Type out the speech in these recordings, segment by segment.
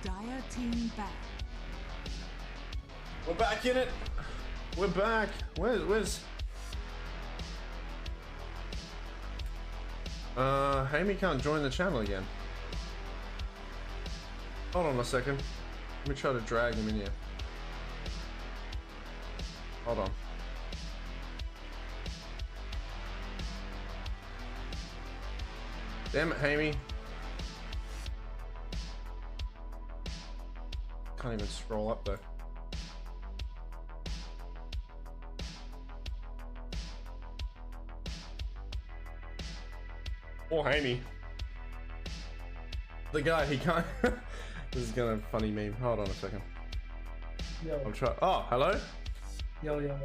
Dire team back. We're back in it. We're back. Where's haMy can't join the channel again. Hold on a second. Let me try to drag him in here. Hold on. Damn it, haMy. Can't even scroll up though. Or haMy. The guy, he can't. This is gonna funny meme. Hold on a second. Yo. I'll try. Oh, hello? Yo.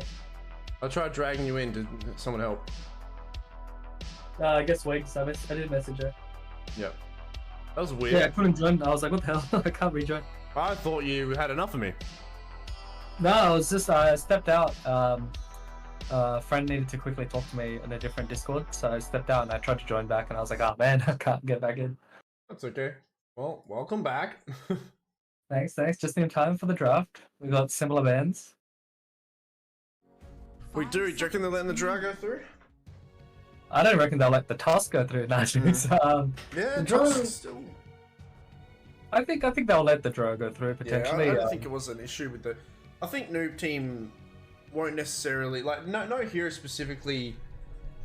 I tried dragging you in. Did someone help? I guess wait, so I did message her. Yep. That was weird. Yeah, I couldn't join. I was like, what the hell? I can't rejoin. I thought you had enough of me. No, I was just, I stepped out. A friend needed to quickly talk to me in a different Discord, so I stepped out and I tried to join back and I was like, oh man, I can't get back in. That's okay. Well, welcome back. Thanks. Just in time for the draft. We got similar bands. We do. Do you reckon they're letting the draw go through? I don't reckon they'll let the task go through. Yeah, the draw, still. I think they'll let the draw go through potentially. Yeah, I don't think it was an issue with the. I think Noob team won't necessarily like no hero specifically.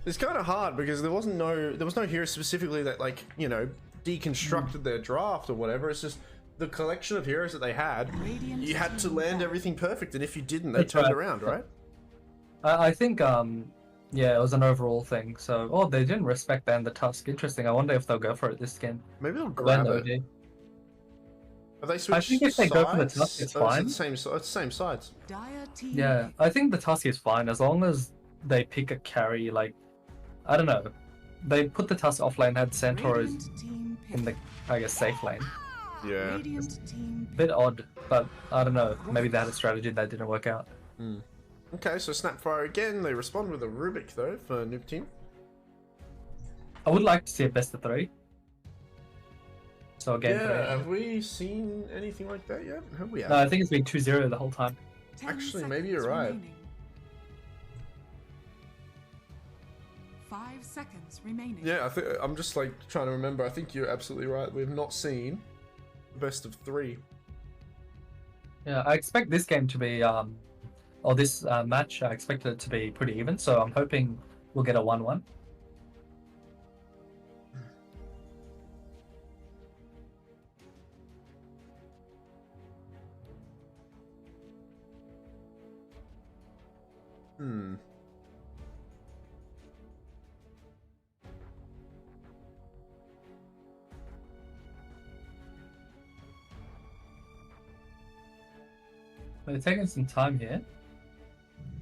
It's kind of hard because there was no hero specifically that, like, you know, deconstructed their draft or whatever. It's just the collection of heroes that they had. You had to land everything perfect, and if you didn't, they turned around, right? I think yeah, it was an overall thing. So they didn't respect ban the Tusk. Interesting. I wonder if they'll go for it this skin. Maybe they'll grab it. OG. Have they switched I think if they go for the Tusk, it's fine. It's the same sides. Yeah, I think the Tusk is fine as long as they pick a carry. Like, I don't know, they put the Tusk off lane, had Centaurs in the, I guess, safe lane. Yeah. Bit odd, but I don't know. Maybe they had a strategy that didn't work out. Okay, so Snapfire again. They respond with a Rubik though for Noob team. I would like to see a best of 3. So again, yeah, have we seen anything like that yet? Have we? No, I think it's been 2-0 the whole time. Actually, maybe you're right. 5 seconds remaining. Yeah, I'm just like trying to remember. I think you're absolutely right. We've not seen the best of 3. Yeah, I expect this game to be, or this match, I expect it to be pretty even. So I'm hoping we'll get a 1-1. They're taking some time here.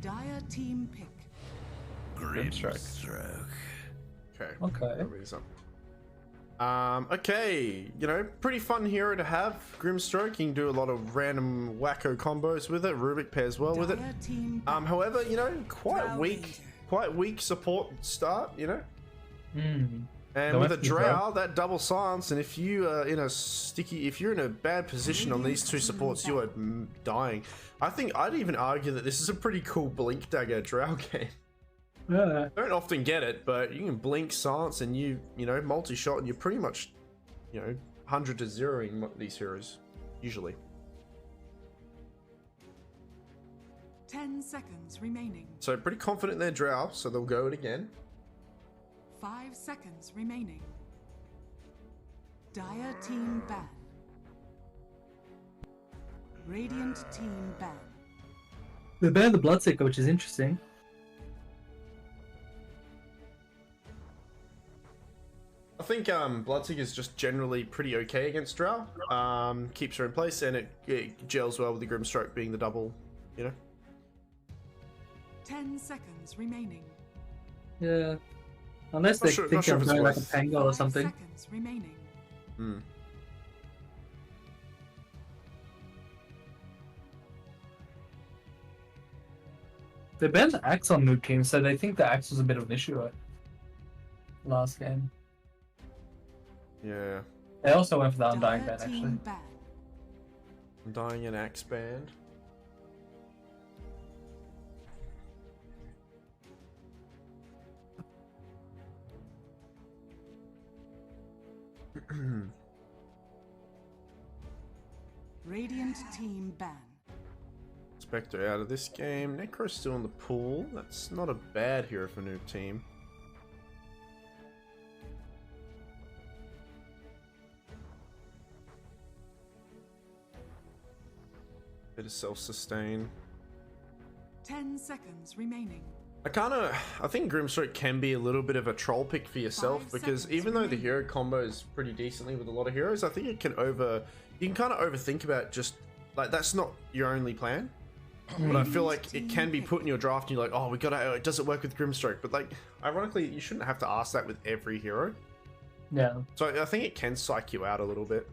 Dire team pick. Grimstroke. Okay. Okay, you know, pretty fun hero to have. Grimstroke, you can do a lot of random wacko combos with it. Rubik pairs well with it. However, you know, quite weak support start, you know. And with a drow, that double silence, and if you are in a if you're in a bad position on these two supports, you are dying. I think I'd even argue that this is a pretty cool blink dagger drow game. Yeah. Don't often get it, but you can blink, silence, and you know, multi-shot, and you're pretty much, you know, 100 to 0ing these heroes, usually. 10 seconds remaining. So pretty confident in their drow, so they'll go it again. 5 seconds remaining. Dire team ban. Radiant team ban. They banned the Bloodseeker, which is interesting. I think Bloodseeker is just generally pretty okay against drow. Keeps her in place, and it gels well with the Grimstroke being the double, you know. 10 seconds remaining. Yeah. Unless they think of going like a Pango or something. 5 seconds remaining. They banned the Axe on Noob team, so they think the Axe was a bit of an issue last game. Yeah. They also went for the Undying ban, actually. Dying an axe band. Radiant team ban. Spectre out of this game. Necro's still in the pool. That's not a bad hero for Noob team. Bit of self-sustain. 10 seconds remaining. I think Grimstroke can be a little bit of a troll pick for yourself, 5 because seconds even though the remaining. hero combos pretty decently with a lot of heroes, I think you can kind of overthink about just like that's not your only plan. But I feel like it can be put in your draft and you're like, oh, does it work with Grimstroke? But like, ironically, you shouldn't have to ask that with every hero. Yeah. So I think it can psych you out a little bit.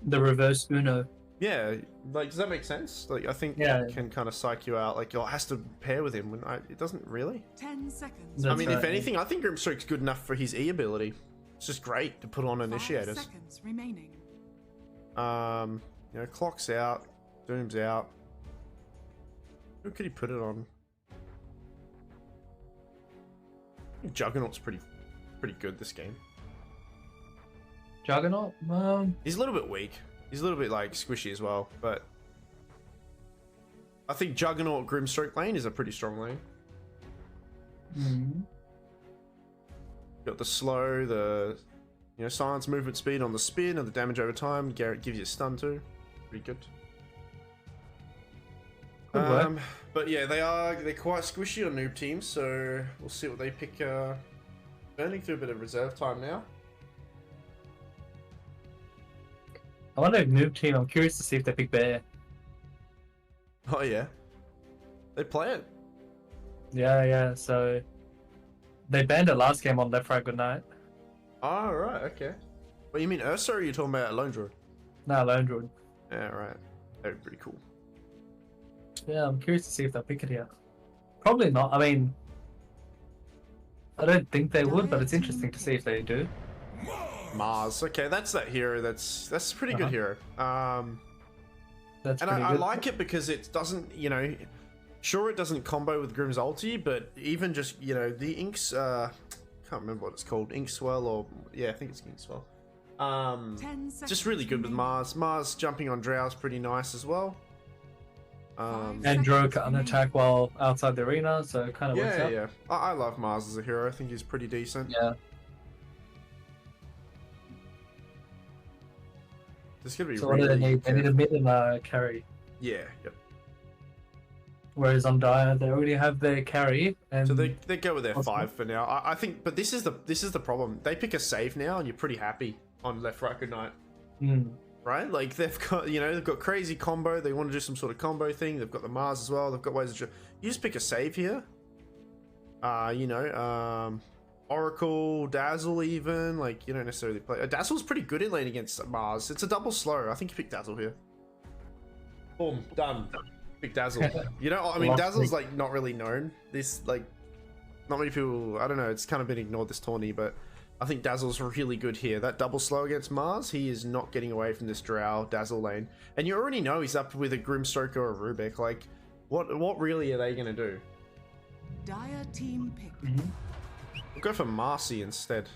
The reverse Uno. Yeah, like, does that make sense? Like, I think Yeah. it can kind of psych you out. Like, it has to pair with him when it doesn't really. 10 seconds. That's I mean, right, if yeah. anything, I think Grimstroke's good enough for his E ability. It's just great to put on 5 initiators. seconds remaining. You know, Clock's out, Doom's out. Who could he put it on? I think Juggernaut's pretty good this game. Juggernaut? He's a little bit weak. He's a little bit like squishy as well, but I think Juggernaut Grimstroke lane is a pretty strong lane. Got the slow, the silence movement speed on the spin, and the damage over time. Garrett gives you a stun too. Pretty good. Good work. But yeah, they're quite squishy on Noob teams, so we'll see what they pick. Burning through a bit of reserve time now. I wonder if Noob team, I'm curious to see if they pick Bear. Oh yeah, they play it. Yeah, so they banned it last game on Left Right Good Night. Oh right, okay. Well, you mean Ursa, or are you talking about Lone Druid? No, Lone Druid. Yeah, right. That'd be pretty cool. Yeah, I'm curious to see if they'll pick it here. Probably not. I mean, I don't think they would, but it's interesting to see if they do. Mars. Okay, that's that hero. That's a pretty good hero. That's And pretty I good. like it because it doesn't, sure it doesn't combo with Grim's ulti, but even just, the Inks, can't remember what it's called, Inkswell, or, yeah, I think it's Inkswell. 10 seconds Just really good with remaining. Mars. Mars jumping on Drow's pretty nice as well. And Dro can attack while outside the arena, so it kind of works Yeah, out. yeah. I love Mars as a hero. I think he's pretty decent. Yeah. This is going to be So what do they really need? They need a mid and a carry. Yeah, yep. Whereas on Dire, they already have their carry, and So they go with their Possible. 5 for now. I think, but this is the problem. They pick a save now, and you're pretty happy on Left Right Good Night, right? Like they've got crazy combo. They want to do some sort of combo thing. They've got the Mars as well. They've got ways of you just pick a save here. Oracle, Dazzle, even like you don't necessarily play. Dazzle's pretty good in lane against Mars. It's a double slow. I think you pick Dazzle here. Boom, done. Pick Dazzle. I mean, Dazzle's like not really known. This like, not many people. I don't know. It's kind of been ignored this tourney, but I think Dazzle's really good here. That double slow against Mars, he is not getting away from this Drow Dazzle lane. And you already know he's up with a Grimstroke or a Rubik. Like, what really are they gonna do? Dire team pick. We'll go for Marcy instead.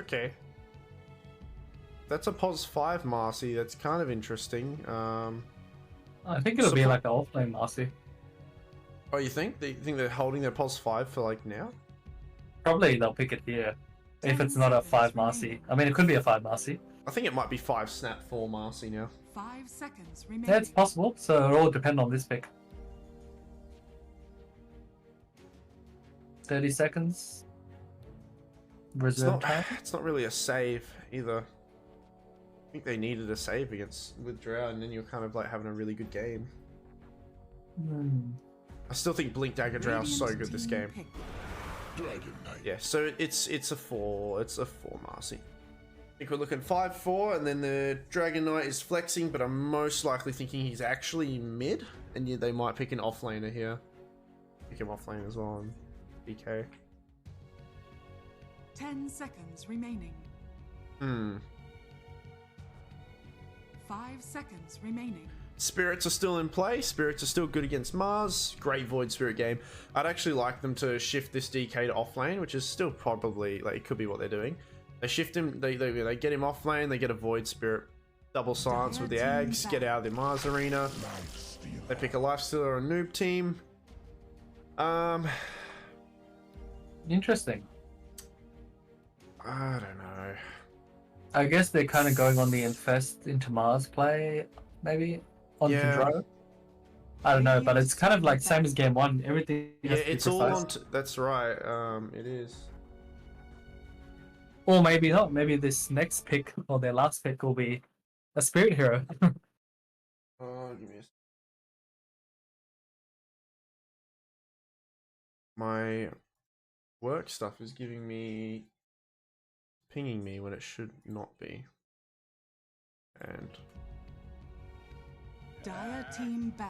Okay. That's a pos 5 Marcy. That's kind of interesting. I think it'll be like an offlane Marcy. Oh, you think? You think they're holding their pos 5 for like now? Probably they'll pick it here. If it's not a 5 Marcy. I mean, it could be a 5 Marcy. I think it might be 5 snap 4 Marcy now. 5 seconds remaining. Yeah, it's possible. So it all depends on this pick. 30 seconds. Reserve time. It's not really a save either. I think they needed a save with Drow, and then you're kind of like having a really good game. I still think Blink Dagger Drow is so good this game. Yeah, so it's a 4. It's a 4 Marcy. I think we're looking 5-4, and then the Dragon Knight is flexing, but I'm most likely thinking he's actually mid, and they might pick an offlaner here. Pick him offlane as well on BK. 10 seconds remaining. 5 seconds remaining. Spirits are still in play. Spirits are still good against Mars. Great Void Spirit game. I'd actually like them to shift this DK to off lane, which is still probably, like, it could be what they're doing. They shift him, they get him off lane, they get a Void Spirit. Double silence with the Ags, get out of the Mars arena. They pick a Lifestealer or a Noob team. Interesting. I don't know. I guess they're kind of going on the Infest into Mars play, maybe, on Control. I don't know, but it's kind of like same as game 1. Everything has to be it's all precise. on. That's right. It is. Or maybe not. Maybe this next pick, or their last pick, will be a Spirit Hero. Give me my work stuff is pinging me when it should not be. And Dire team ban.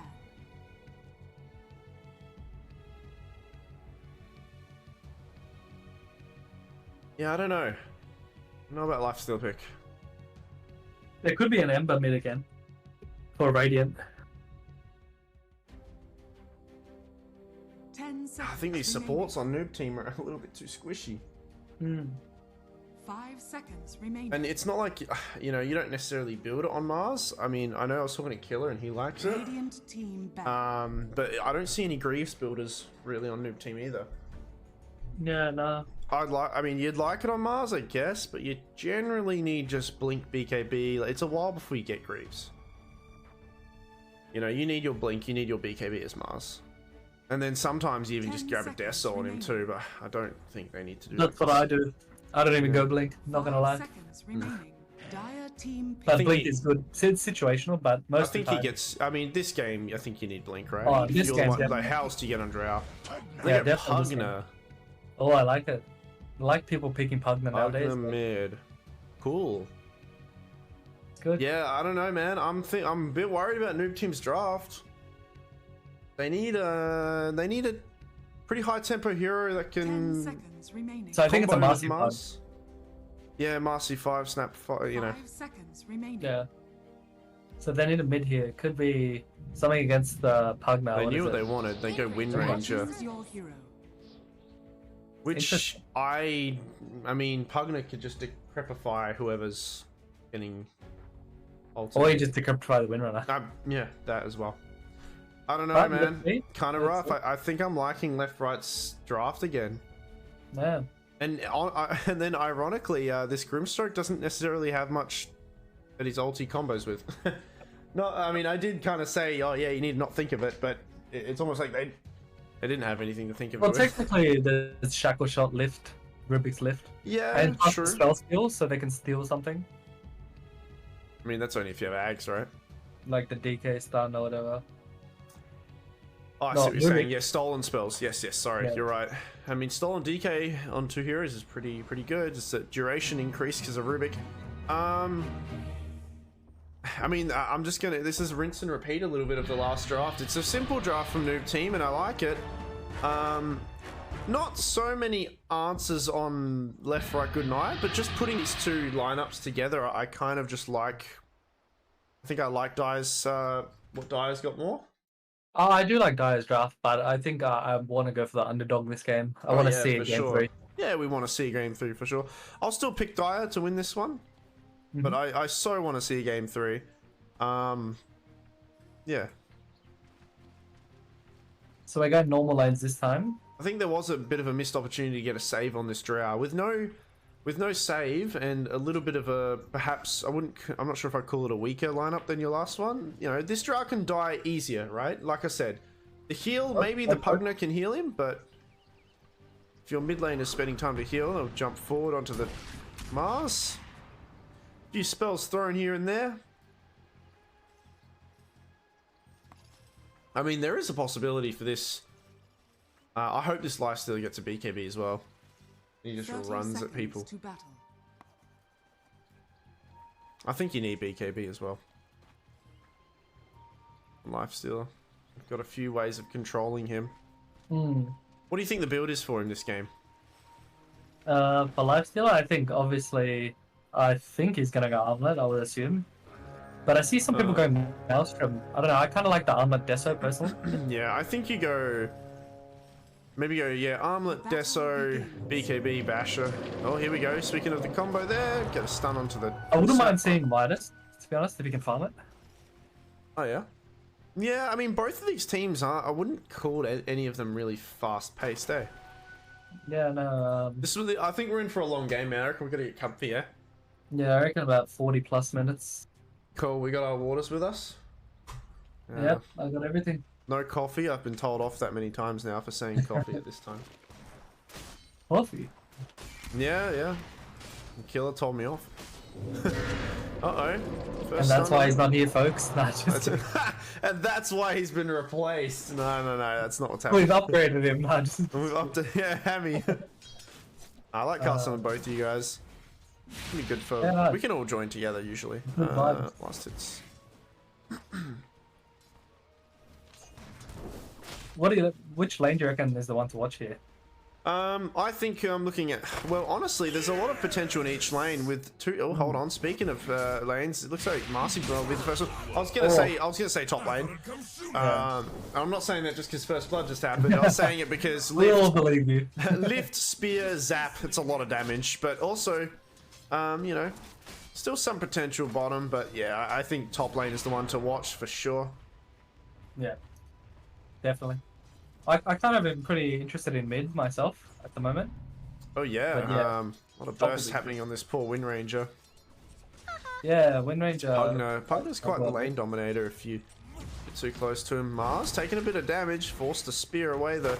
yeah, I don't know. I don't know about Lifesteal pick. There could be an Ember mid again. For Radiant. 10 seconds. I think these supports on Noob team are a little bit too squishy. 5 seconds remaining. And it's not like, you know, you don't necessarily build it on Mars. I mean, I know I was talking to Killer and he likes it. Radiant team ban. But I don't see any Greaves builders really on Noob team either. Yeah, no. I mean, you'd like it on Mars, I guess, but you generally need just Blink BKB. It's a while before you get Greaves. You know, you need your Blink, you need your BKB as Mars. And then sometimes you even just grab a Death Soul on him too, but I don't think they need to do that. That's what I do. I don't even go Blink, not gonna lie. 5 seconds remaining. Dire team But think Blink he- is good. It's situational, but I most think of the he time... gets. I mean, this game, I think you need Blink, right? Oh, this You're game, like, definitely. how else do you get on Drow? They Yeah, get definitely this game. Pugna. Oh, I like it. I like people picking Pugna nowadays. Pugna mid. Cool. It's good. Yeah, I don't know, man. I'm a bit worried about Noob Team's draft. They need a pretty high tempo hero that 10 can. seconds remaining. So I think it's a combo with Marcy Pug. Mars. Yeah, Marcy 5, Snap 5, you know. 5 seconds remaining. Yeah. So they need a mid here. Could be something against the Pugna. They What knew is what it? they wanted. They go Wind Right. Ranger, Choose your hero. which Interesting. I mean, Pugna could just decrepify whoever's getting ulted. Or you just decryptify the Windrunner. Yeah, that as well. I don't know, But man. let's see. Kind of Let's rough. I think I'm liking left right's draft again. Yeah. And and then ironically, this Grimstroke doesn't necessarily have much that he's ulti combos with. No, I mean, I did kind of say, oh yeah, you need to not think of it, but it's almost like they didn't have anything to think of Well, it with. technically, there's Shackle Shot lift, Rubik's lift, Yeah, and plus true. the spell steal, so they can steal something I mean, that's only if you have Ags, right? like the DK stun or whatever. Oh, I No, see what you're saying. Rubik. Yeah, stolen spells. Yes, sorry, Yeah. you're right. I mean, stolen DK on 2 heroes is pretty good. It's a duration increase because of Rubik. I mean, I'm just gonna. This is rinse and repeat a little bit of the last draft. It's a simple draft from Noob Team, and I like it. Not so many answers on left, right, good night, but just putting these two lineups together, I kind of just like. I think I like Dyer's. What Dyer's got more? Oh, I do like Dyer's draft, but I think I want to go for the underdog this game. I want to see for it game sure. 3. Yeah, we want to see game 3 for sure. I'll still pick Dyer to win this one, but I so want to see game 3. Yeah. So I got normal lanes this time. I think there was a bit of a missed opportunity to get a save on this Drow with no save and a little bit of a perhaps I'm not sure if I'd call it a weaker lineup than your last one. You know, this Drow can die easier, right? Like I said, the heal maybe the Pugna can heal him, but if your mid lane is spending time to heal, they'll jump forward onto the Mars. A few spells thrown here and there. I mean, there is a possibility for this. I hope this lifesteal gets a BKB as well. He just 30 runs at seconds people. to battle. I think you need BKB as well. Lifestealer. I've got a few ways of controlling him. What do you think the build is for him this game? For Lifestealer, I think obviously, I think he's gonna go Armlet, I would assume. But I see some people going Maelstrom. I don't know. I kind of like the Armored Deso personally. Yeah, I think you go. Maybe go, yeah, Armlet, Deso, BKB, Basher. Oh, here we go. Speaking of the combo there, get a stun onto the... I wouldn't mind seeing Midas, to be honest, if you can farm it. Oh, yeah? Yeah, I mean, both of these teams are... I wouldn't call any of them really fast-paced, eh? Yeah, no, This was I think we're in for a long game, man. I reckon we've got to get comfy, yeah? yeah, I reckon about 40 plus minutes. Cool, we got our waters with us. Yep, I got everything. No coffee. I've been told off that many times now for saying coffee at this time. Coffee? Yeah, yeah. The killer told me off. Uh-oh. And that's why he's not here, folks. Nah, just and that's why he's been replaced. No, that's not what's happening. we've upgraded him. Nah, just... We've up to haMy. I like casting with both of you guys. It'll be good for. Yeah, nice. We can all join together usually. Good vibes. Last hits. Which lane do you reckon is the one to watch here? I think I'm looking at. Well, honestly, there's a lot of potential in each lane with two. Oh, hold on. Speaking of lanes, it looks like Marcy will be the first one. I was gonna say top lane. I'm not saying that just because First Blood just happened. I was saying it because We all believe you. lift, spear, zap. It's a lot of damage, but also, you know, still some potential bottom. But yeah, I think top lane is the one to watch for sure. Yeah, definitely. I kind of am pretty interested in mid myself at the moment. Oh yeah, But yeah, a lot of bursts happening on this poor Wind Ranger. Yeah, Wind Ranger. Pugner's quite the lane dominator if you get too close to him. Mars taking a bit of damage, forced to spear away the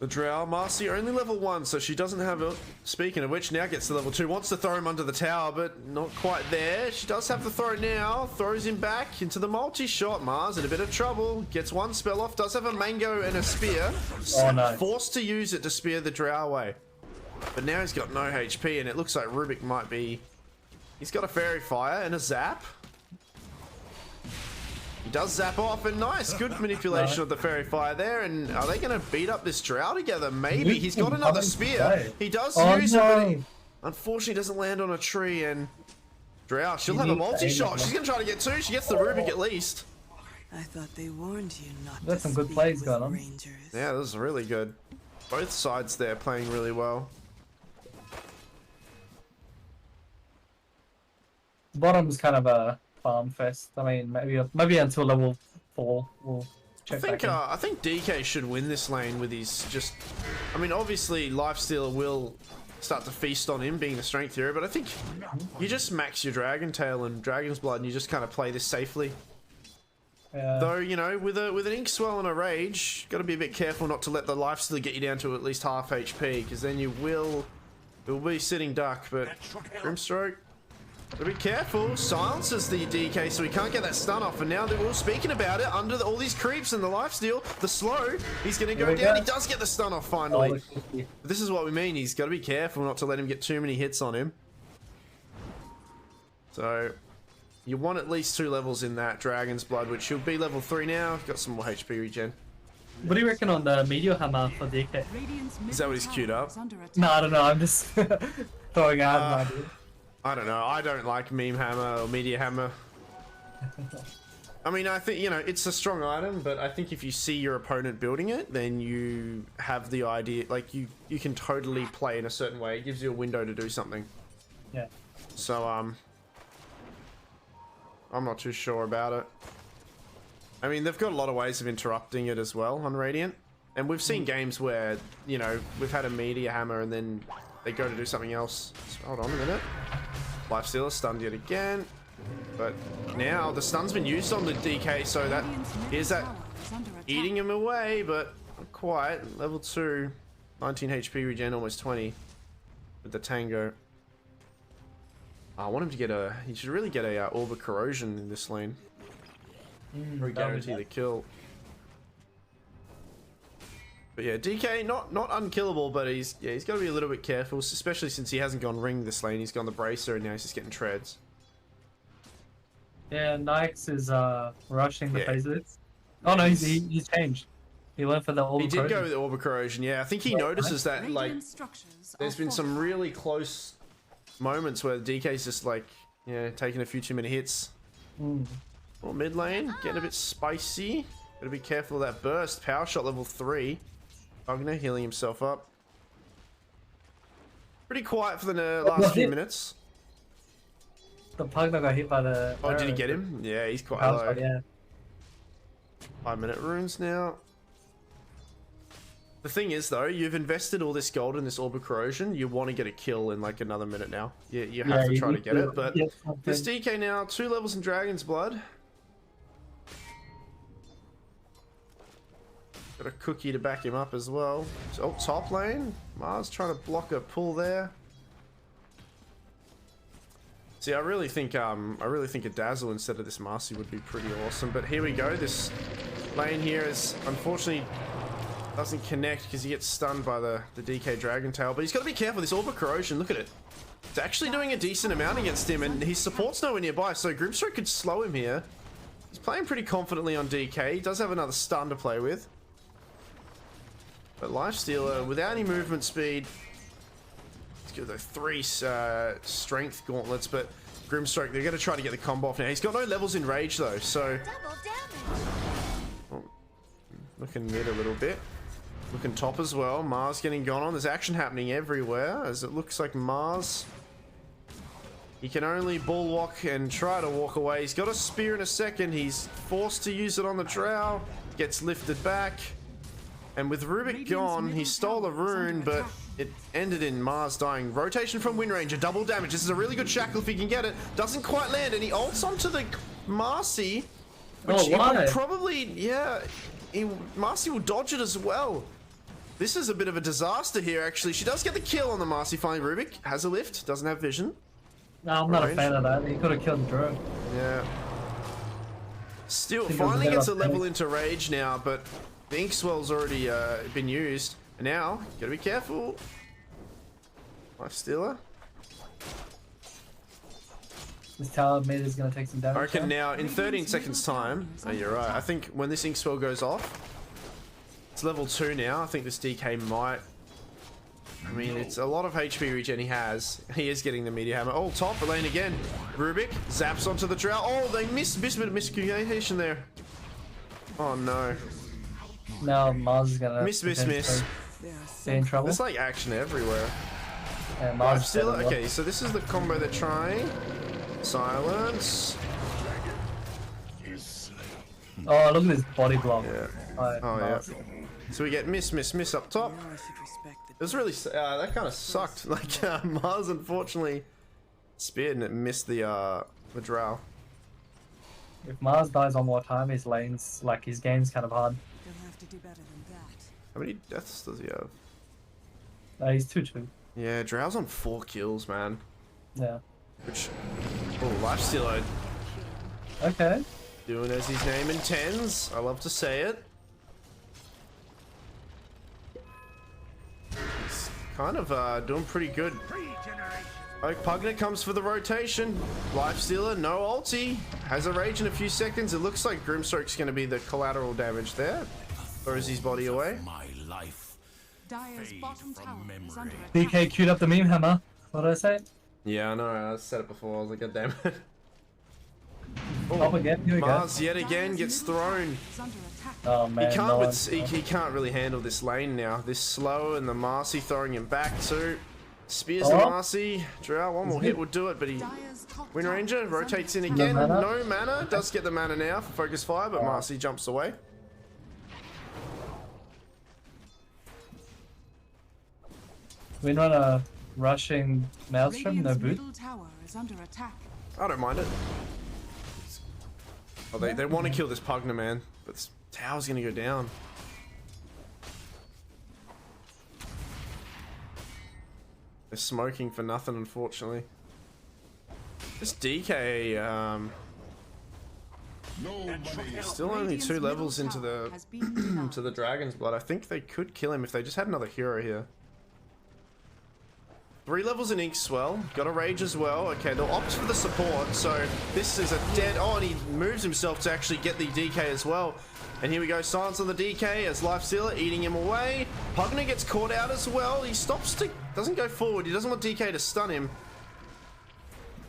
Drow. Marcy only level 1, so she doesn't have a... Speaking of which, now gets to level 2. Wants to throw him under the tower, but not quite there. She does have the throw now. Throws him back into the multi-shot. Mars in a bit of trouble. Gets one spell off. Does have a mango and a spear. Oh, no. Forced to use it to spear the Drow away. But now he's got no HP, and it looks like Rubik might be... He's got a Fairy Fire and a Zap. He does zap off, and nice, good manipulation of the Fairy Fire there. And are they going to beat up this Drow together? Maybe. He's got another spear. He does use it, but he unfortunately doesn't land on a tree. And Drow, she'll have a multi-shot. She's going to try to get 2. She gets the Rubik at least. I thought they warned you not That's to some good speak plays with going on. Rangers. Yeah, this is really good. Both sides there playing really well. Bottom's kind of a farm fest. I mean, maybe until level 4 we'll check back in. I think DK should win this lane with his just... I mean, obviously, Lifestealer will start to feast on him, being the strength hero, but I think you just max your Dragon Tail and Dragon's Blood, and you just kind of play this safely. Yeah. Though, you know, with an Ink Swell and a Rage, got to be a bit careful not to let the Lifestealer get you down to at least half HP, because then you'll be sitting duck, but Grimstroke... So be careful, silences the DK so he can't get that stun off, and now they're all speaking about it under all these creeps and the lifesteal, the slow, he's going to go down, he does get the stun off finally. This is what we mean, he's got to be careful not to let him get too many hits on him. So, you want at least 2 levels in that Dragon's Blood, which he'll be level 3 now, got some more HP regen. What do you reckon on the Meteor Hammer for DK? Is that what he's queued up? No, I don't know, I'm just throwing out an idea. I don't know. I don't like Meme Hammer or Meteor Hammer. I mean, I think, you know, it's a strong item, but I think if you see your opponent building it, then you have the idea, like, you can totally play in a certain way. It gives you a window to do something. Yeah. So, I'm not too sure about it. I mean, they've got a lot of ways of interrupting it as well on Radiant. And we've seen games where, you know, we've had a Meteor Hammer and then they go to do something else. So, hold on a minute. Lifestealer stunned yet again. But now the stun's been used on the DK, so that here's that eating him away, but not quite. Level 2, 19 HP regen, almost 20 with the Tango. I want him to get a... He should really get a Orb of Corrosion in this lane. Or guarantee the kill. But yeah, DK not unkillable, but he's got to be a little bit careful, especially since he hasn't gone ring this lane. He's gone the Bracer, and now he's just getting treads. Yeah, Nyx is rushing the phases. Oh no, he's changed. He went for the Orb. He did go with the Orb of Corrosion. Yeah, I think he notices that, like, there's been some really close moments where DK's just like Yeah, taking a few too many hits. Well, mid lane, getting a bit spicy. Gotta be careful of that burst. Power shot level 3. Pugna healing himself up. Pretty quiet for the last few minutes. The Pugna got hit by the. Oh, did he get him? Yeah, he's quite Power low. shot, yeah. 5-minute runes now. The thing is, though, you've invested all this gold in this Orb of Corrosion. You want to get a kill in like another minute now. You have to try to get it. But this DK now, 2 levels in Dragon's Blood. Got a cookie to back him up as well. Oh, top lane. Mars trying to block a pull there. See, I really think a Dazzle instead of this Marcy would be pretty awesome. But here we go. This lane here is unfortunately doesn't connect because he gets stunned by the DK Dragon Tail. But he's got to be careful. This Orb of Corrosion, look at it. It's actually doing a decent amount against him, and his support's nowhere nearby. So Grimstroke could slow him here. He's playing pretty confidently on DK. He does have another stun to play with. But Lifestealer, without any movement speed, let's go the 3 strength gauntlets, but Grimstroke, they're going to try to get the combo off now. He's got no levels in rage though, so... Oh, looking mid a little bit. Looking top as well. Mars getting gone on. There's action happening everywhere, as it looks like Mars... He can only bulwark and try to walk away. He's got a spear in a second. He's forced to use it on the Drow. Gets lifted back. And with Rubik gone, he stole a rune, but it ended in Mars dying. Rotation from Windranger, double damage. This is a really good shackle if he can get it. Doesn't quite land, and he ults onto the Marcy, which he will probably, yeah, Marcy will dodge it as well. This is a bit of a disaster here, actually. She does get the kill on the Marcy. Finally, Rubik has a lift, doesn't have vision. No, I'm not a fan of that. He could have killed Drew. Yeah. Still, finally gets a level into rage now, but the Inkswell's already been used. And now, gotta be careful. Lifestealer. This tower mid is gonna take some damage. I reckon now, in 13 seconds time, oh, you're right. I think when this Inkswell goes off, it's level 2 now. I think this DK might... I mean, it's a lot of HP regen he has. He is getting the Meteor Hammer. Oh, top lane again. Rubik zaps onto the Drow. Oh, they missed miscommunication there. Oh, no. Now Mars is gonna miss. Be in trouble. There's like action everywhere. Yeah, Mars still okay. So this is the combo they're trying. Silence. Oh, look at this body block. Yeah. Oh Mars. Yeah. So we get miss up top. It was really that kind of sucked. Like Mars unfortunately speared and it missed the Drow. If Mars dies one more time, his lane's like his game's kind of hard. Have to do better than that. How many deaths does he have? He's 2-2. Yeah, Drow's on 4 kills, man. Yeah. Which, oh, Lifestealer. Okay. Doing as his name intends. I love to say it. He's kind of doing pretty good. Oak Pugna comes for the rotation. Lifestealer, no ulti. Has a rage in a few seconds. It looks like Grimstroke's going to be the collateral damage there. Throws his body away. Dire's bottom tower is under attack. DK queued up the meme hammer. What did I say? Yeah, I know. I said it before. I was like, God damn it. Top again. Here we go. Mars yet again gets thrown. Oh man. He can't really handle this lane now. This slow and the Marcy throwing him back too. Spears the Marcy. Drow, one more hit would do it, but he... Windranger rotates in again. No mana. Does get the mana now for Focus Fire, but Marcy jumps away. Windrunner rushing Maelstrom, no boot. I don't mind it. Oh, they want to kill this Pugna, man. But this tower's going to go down. They're smoking for nothing, unfortunately. This DK, still only 2 levels into the into the Dragon's Blood. I think they could kill him if they just had another hero here. 3 levels in Inkswell. Got a rage as well. Okay, they'll opt for the support. So this is a dead... Oh, and he moves himself to actually get the DK as well. And here we go. Silence on the DK as Lifestealer eating him away. Pugna gets caught out as well. He stops to... Doesn't go forward. He doesn't want DK to stun him.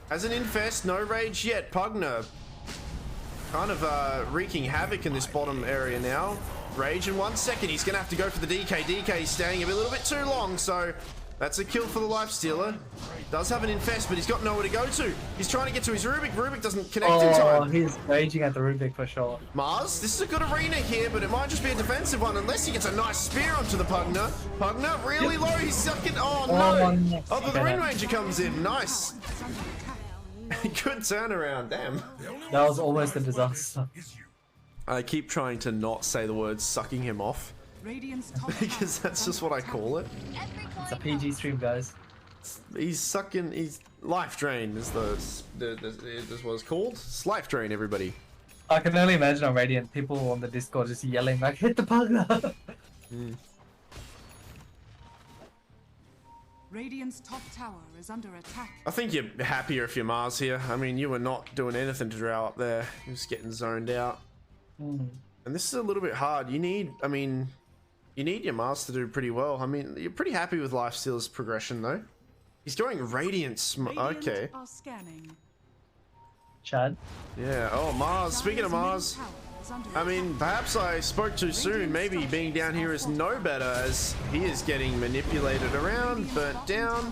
Has an infest, no rage yet. Pugner kind of wreaking havoc in this bottom area now. Rage in 1 second. He's going to have to go for the DK. DK is staying a little bit too long, so that's a kill for the Lifestealer. Does have an infest, but he's got nowhere to go to. He's trying to get to his Rubik. Rubik doesn't connect in time. Oh, he's raging at the Rubik for sure. Mars, this is a good arena here, but it might just be a defensive one unless he gets a nice spear onto the Pugner. Pugner really low. He's sucking. Oh, no. Oh, but the Ring Ranger comes in. Nice. Good turnaround. Damn. That was almost a disaster. I keep trying to not say the words sucking him off because that's just what I call it. It's a PG stream, guys. He's sucking. He's life drain is this what it's called. It's life drain, everybody. I can only imagine on Radiant people on the Discord just yelling like, "Hit the Pugner!" Radiant's top tower is under attack. I think you're happier if you're Mars here. I mean, you were not doing anything to Drow up there. You're just getting zoned out. And this is a little bit hard. You need, I mean, you need your Mars to do pretty well. I mean, you're pretty happy with Lifesteal's progression though. He's going Radiant. Okay. Are scanning. Chad. Yeah. Oh, Mars. Speaking of Mars, I mean, perhaps I spoke too soon. Maybe being down here is no better as he is getting manipulated around, burnt down,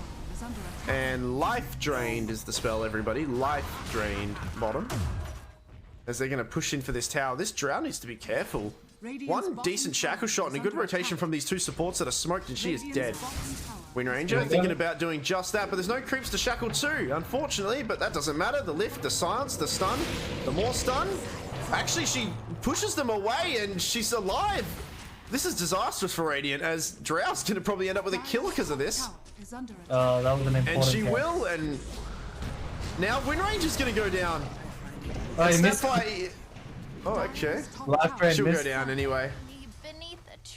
and life drained is the spell, everybody. Life drained bottom. As they're going to push in for this tower. This Drow needs to be careful. One decent shackle shot and a good rotation from these two supports that are smoked and she is dead. Wind Ranger thinking about doing just that, but there's no creeps to shackle too, unfortunately, but that doesn't matter. The lift, the silence, the stun, the more stun. Actually, she pushes them away and she's alive. This is disastrous for Radiant as Drow's going to probably end up with a kill because of this. That was an important And she game. will, and now Wind Ranger's going to go down. Oh, he missed. Oh, okay. Life drain She'll missed. go down anyway.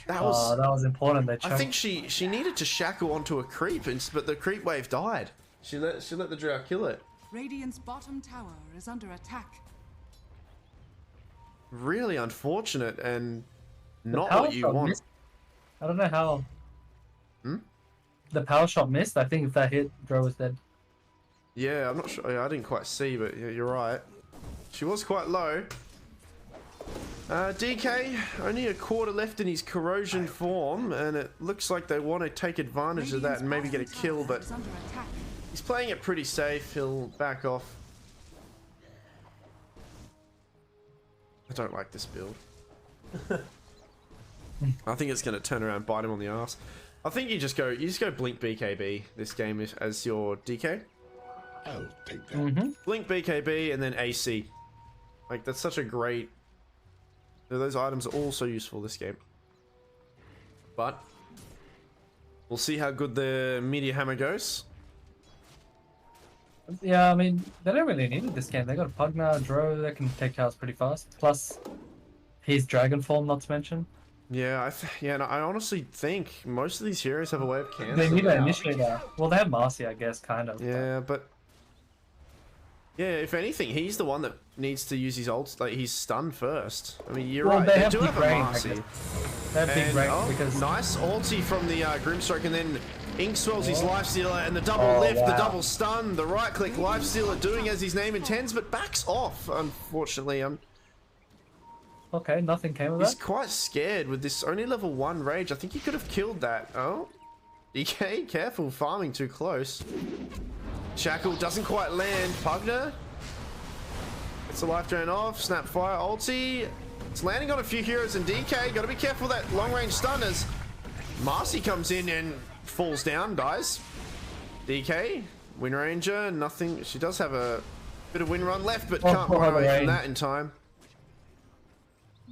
That Oh, that was important. They I think she needed to shackle onto a creep, but the creep wave died. She let the Drow kill it. Radiant's bottom tower is under attack. Really unfortunate and not power what you shot want. missed. I don't know how. The power shot missed. I think if that hit, Dro was dead. Yeah, I'm not sure. Yeah, I didn't quite see, but yeah, you're right. She was quite low. DK, only a quarter left in his corrosion form, and it looks like they want to take advantage of that and maybe get a kill, but he's playing it pretty safe. He'll back off. I don't like this build. I think it's going to turn around and bite him on the ass. I think you just go Blink BKB this game as your DK. I'll take that. Blink BKB and then AC. Like, that's such a great... Those items are all so useful this game. But we'll see how good the Meteor Hammer goes. Yeah, I mean, they don't really need it this game. They got a Pugner, Dro, that can take towers pretty fast. Plus, he's Dragon Form, not to mention. Yeah, I honestly think most of these heroes have a way of canceling. They need an initiator. Well, they have Marcy, I guess, kind of. Yeah, but... Yeah, if anything, he's the one that needs to use his ult, like his stun first. I mean, you're right. They do big have a brain, Marcy. They have big brain because nice ulti from the Grimstroke, and then Inkswell's his Lifestealer, and the double lift, the double stun, the right click Lifestealer doing as his name intends, but backs off, unfortunately. okay, nothing came of He's that. quite scared with this only level 1 rage. I think he could have killed that. Oh, DK, careful, farming too close. Shackle doesn't quite land. Pugner gets the life drain off. Snap fire ulti. It's landing on a few heroes and DK. Got to be careful that long range stun as Marcy comes in and falls down, dies. DK, Wind Ranger, nothing. She does have a bit of wind run left, but can't run away from that in time.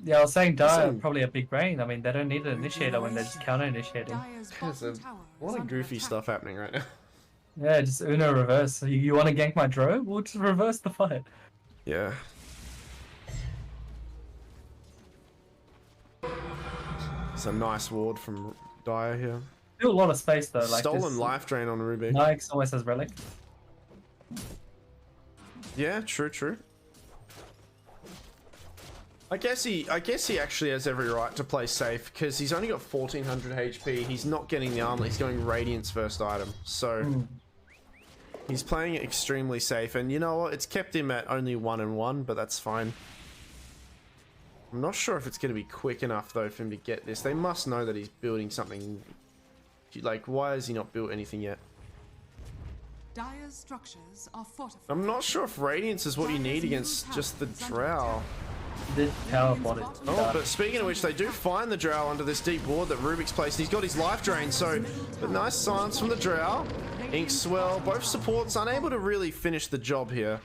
Yeah, I was saying Dire probably a big brain. I mean, they don't need an initiator when they're just counter initiating. There's a lot of goofy stuff happening right now. Yeah, just Uno reverse. So you want to gank my Dro? We'll just reverse the fight. Yeah. It's a nice ward from Dire here. Still a lot of space though. Like Stolen this, life drain on Rubik. Nike's always has relic. Yeah, true. I guess he actually has every right to play safe because he's only got 1400 HP. He's not getting the armor. He's going Radiant's first item. So He's playing it extremely safe, and you know what? It's kept him at only 1-1, but that's fine. I'm not sure if it's going to be quick enough, though, for him to get this. They must know that he's building something. Like, why has he not built anything yet? Dire's structures are fortified. I'm not sure if Radiance is what you need against just the Drow. The tower bought it. Oh, but speaking of which, they do find the Drow under this deep ward that Rubik's placed. He's got his life drain, so but nice silence from the Drow. Inkswell, both supports unable to really finish the job here.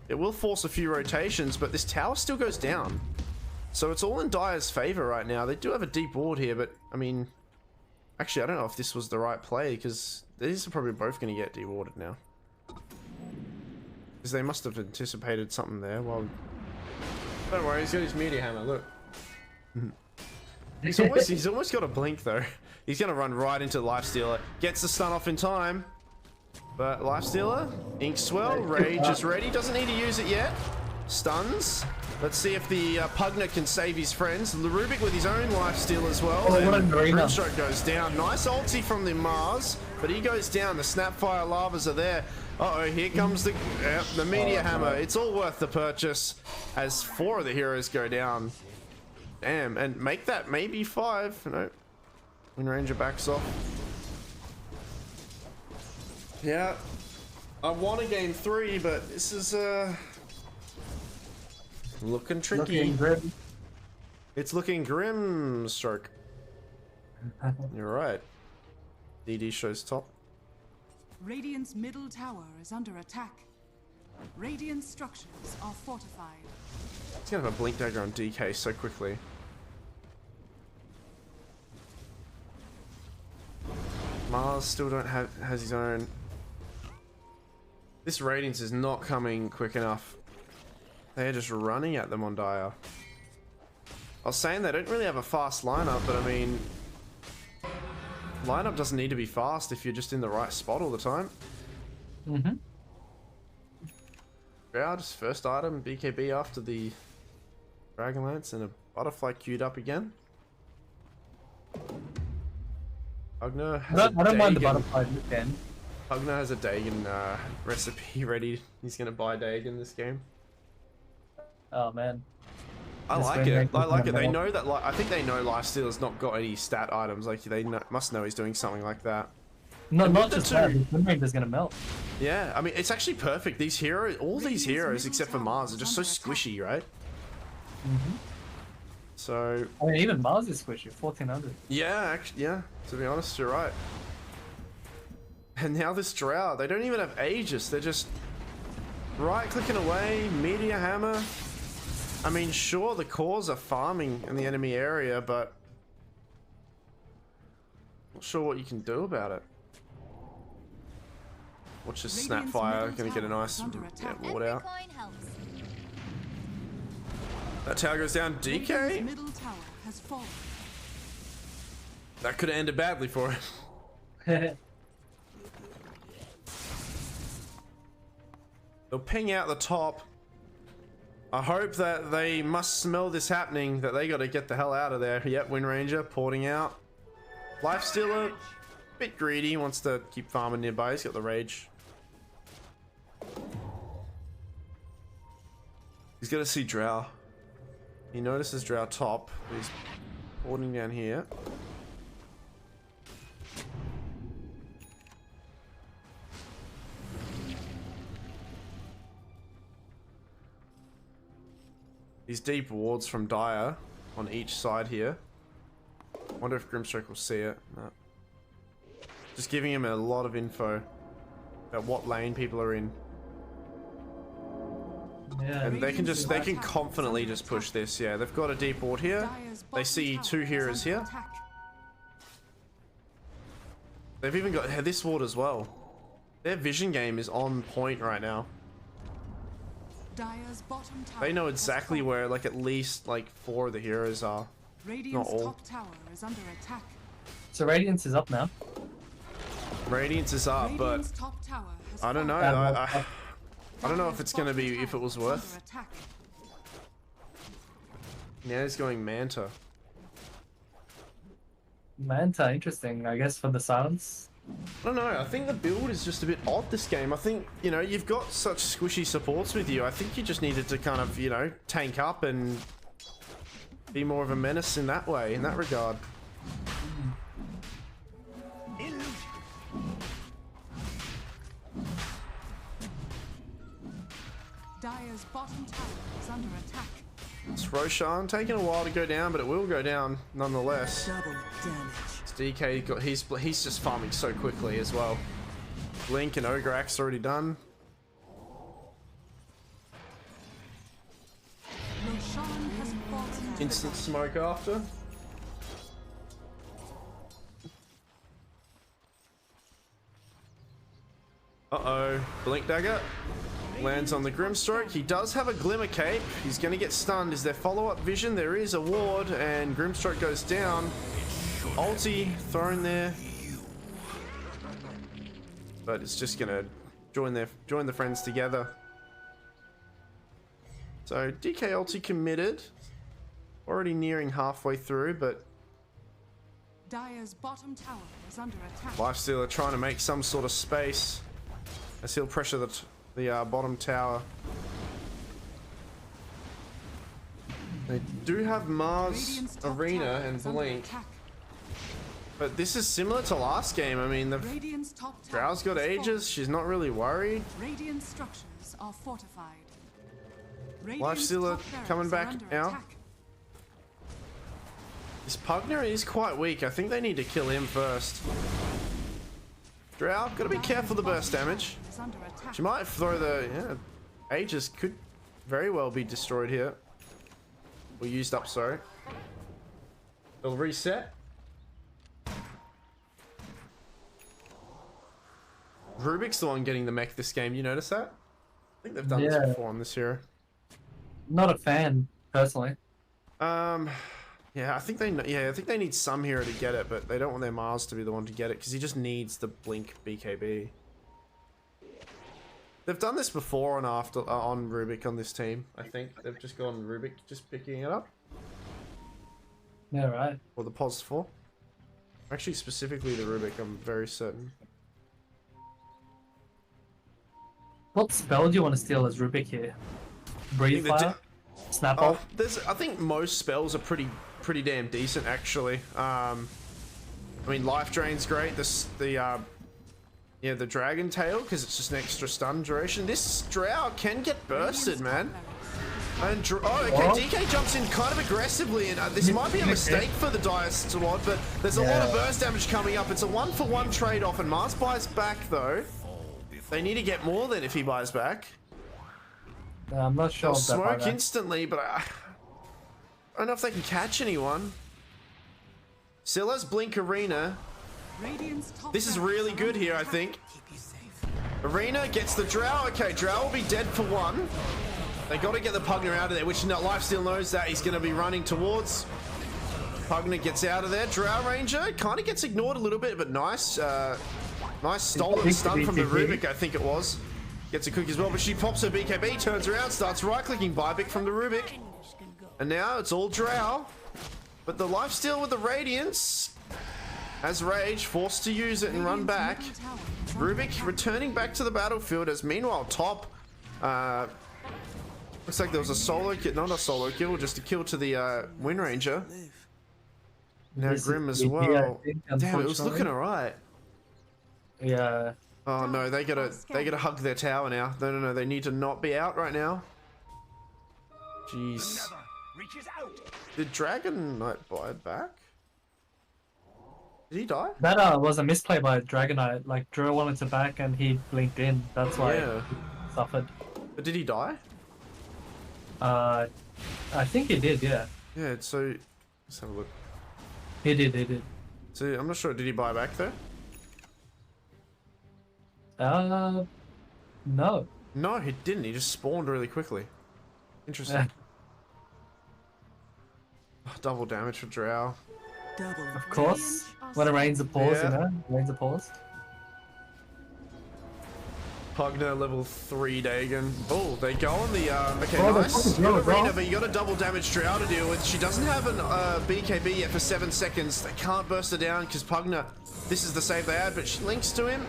It will force a few rotations, but this tower still goes down. So it's all in Dire's favor right now. They do have a deep ward here, but I mean, actually, I don't know if this was the right play, because these are probably both going to get dewarded now. Because they must have anticipated something there. Well, don't worry, he's got his meteor hammer, look. He's almost got a blink, though. He's going to run right into Lifestealer. Gets the stun off in time. But Lifestealer, Inkswell, Rage is ready. Doesn't need to use it yet. Stuns. Let's see if the Pugner can save his friends. Rubik with his own lifesteal as well. Oh, what a Grimstroke goes down. Nice ulti from the Mars, but he goes down. The Snapfire Lavas are there. Uh-oh, here comes the Meteor Hammer. It's all worth the purchase as 4 of the heroes go down. Damn, and make that maybe 5. No. Wind Ranger backs off. Yeah. I want a game 3, but this is looking tricky. Looking grim. It's looking grim, Stroke. You're right. DD shows top. Radiant's middle tower is under attack. Radiant structures are fortified. He's gonna have a blink dagger on DK so quickly. Mars still has his own. This Radiance is not coming quick enough. They're just running at them on Dire. I was saying they don't really have a fast lineup, but I mean, lineup doesn't need to be fast if you're just in the right spot all the time. Mm-hmm. Yeah, just first item, BKB after the Dragonlance and a Butterfly queued up again. Pugner has I don't mind the Butterfly again. Pugner has a Dagon recipe ready. He's gonna buy Dagon this game. Oh man. I like it. I like it. They know that. I think they know Lifestealer's not got any stat items. Like they must know he's doing something like that. No, not just that. His Wind Ranger's gonna melt. Yeah, I mean it's actually perfect. These heroes, all these heroes except for Mars, are just so squishy, right? Mm-hmm. So. I mean, even Mars is squishy. 1400. Yeah, actually, yeah. To be honest, you're right. And now this Drow, they don't even have Aegis. They're just right-clicking away. Meteor Hammer. I mean, sure, the cores are farming in the enemy area, but not sure what you can do about it. Watch this Snapfire, gonna get a nice ward out. That tower goes down. DK? That could have ended badly for him. They'll ping out the top. I hope that they must smell this happening, that they got to get the hell out of there. Yep, Wind Ranger porting out. Lifestealer, bit greedy, wants to keep farming nearby. He's got the rage. He's going to see Drow. He notices Drow top. He's porting down here. These deep wards from Dire on each side here. Wonder if Grimstroke will see it. No. Just giving him a lot of info about what lane people are in. Yeah. And they can confidently just push this. Yeah, they've got a deep ward here. They see 2 heroes here. They've even got this ward as well. Their vision game is on point right now. They know exactly where, like, at least like 4 of the heroes are. Not all. Top tower is under attack. So Radiance is up now. Radiance is up, but I don't know. I don't know if it's gonna be, if it was worth. Now he's going Manta. Manta, interesting. I guess for the silence. I don't know. I think the build is just a bit odd this game. I think, you know, you've got such squishy supports with you. I think you just needed to kind of, you know, tank up and be more of a menace in that way, in that regard. Dire's bottom tower is under attack. It's Roshan taking a while to go down, but it will go down nonetheless. Double damage. It's DK got he's just farming so quickly as well. Blink and Ogre Axe already done. Roshan has fallen to Instant smoke after. Uh-oh. Blink dagger. Lands on the Grimstroke. He does have a Glimmer Cape. He's going to get stunned. Is there follow-up vision? There is a ward, and Grimstroke goes down. Ulti thrown there. But it's just going to join the friends together. So DK ulti committed. Already nearing halfway through, but Dire's bottom tower is under attack. Lifestealer trying to make some sort of space as he'll pressure the bottom tower. They do have Mars Radiant's top Arena tower and is under Blink, attack. but this is similar to last game. I mean, the Radiant's top tower Drow's got is ages. fallen. She's not really worried. Radiant structures are fortified. Lifestealer Top barracks coming are back under now. attack. This Pugner is quite weak. I think they need to kill him first. Drow, gotta be careful the burst damage. Is under attack. She might throw the Aegis could very well be destroyed here. Or used up, sorry. They'll reset. Rubik's the one getting the mech this game. You notice that? I think they've done this before on this hero. Not a fan, personally. Yeah, I think they need some hero to get it, but they don't want their Mars to be the one to get it because he just needs the Blink BKB. They've done this before on Rubik on this team. I think they've just gone Rubik just picking it up, Yeah, right. or the Pos 4. Actually, specifically the Rubik, I'm very certain. What spell do you want to steal as Rubik here? Breathe I think fire? Snap Oh, off? I think most spells are pretty damn decent actually. I mean, Life Drain's great. The Dragon Tail, because it's just an extra stun duration. This Drow can get bursted, man. And okay, What? DK jumps in kind of aggressively, and this might be a mistake for the Dire squad, but there's a lot of burst damage coming up. It's a 1-for-1 trade-off, and Mars buys back though. They need to get more than if he buys back. I'm not sure. They'll of that smoke either. instantly, but I don't know if they can catch anyone. Scylla's Blink Arena. Radiant's top This is barracks really are good under here, I attack. think. Keep you safe. Arena gets the Drow. Okay, Drow will be dead for one. They got to get the Pugner out of there, which Lifesteal knows that he's going to be running towards. Pugner gets out of there. Drow Ranger kind of gets ignored a little bit, but nice. Nice stolen stun from the Rubik, I think it was. Gets a cook as well, but she pops her BKB, turns around, starts right-clicking Buyback from the Rubik. And now it's all Drow. But the lifesteal with the Radiance has Rage, forced to use it and run back. Rubik returning back to the battlefield as meanwhile top. Looks like there was a solo kill, not a solo kill, just a kill to the Wind Ranger. Now This is Grim as GG, I well. think, Damn, it was looking unfortunately. alright. Yeah. Oh no, they gotta hug their tower now. No, they need to not be out right now. Jeez. Did Dragon Knight buy back? Did he die? That was a misplay by Dragonite. Like, Drew wanted to back and he blinked in. That's why Yeah. he suffered. But did he die? I think he did, yeah. Yeah, so let's have a look. He did. So I'm not sure, did he buy back though? No. No, he didn't. He just spawned really quickly. Interesting. Oh, double damage for Drow. Double. Of course. When it rains, it pours, Yeah. you know? Rains, it pours. Pugner level 3 Dagon. Oh, they go on the okay, Oh, they're nice. fucking Got good, bro. Arena, but you got a double damage Drow to deal with. She doesn't have an BKB yet for 7 seconds. They can't burst her down because Pugner this is the save they had, but she links to him.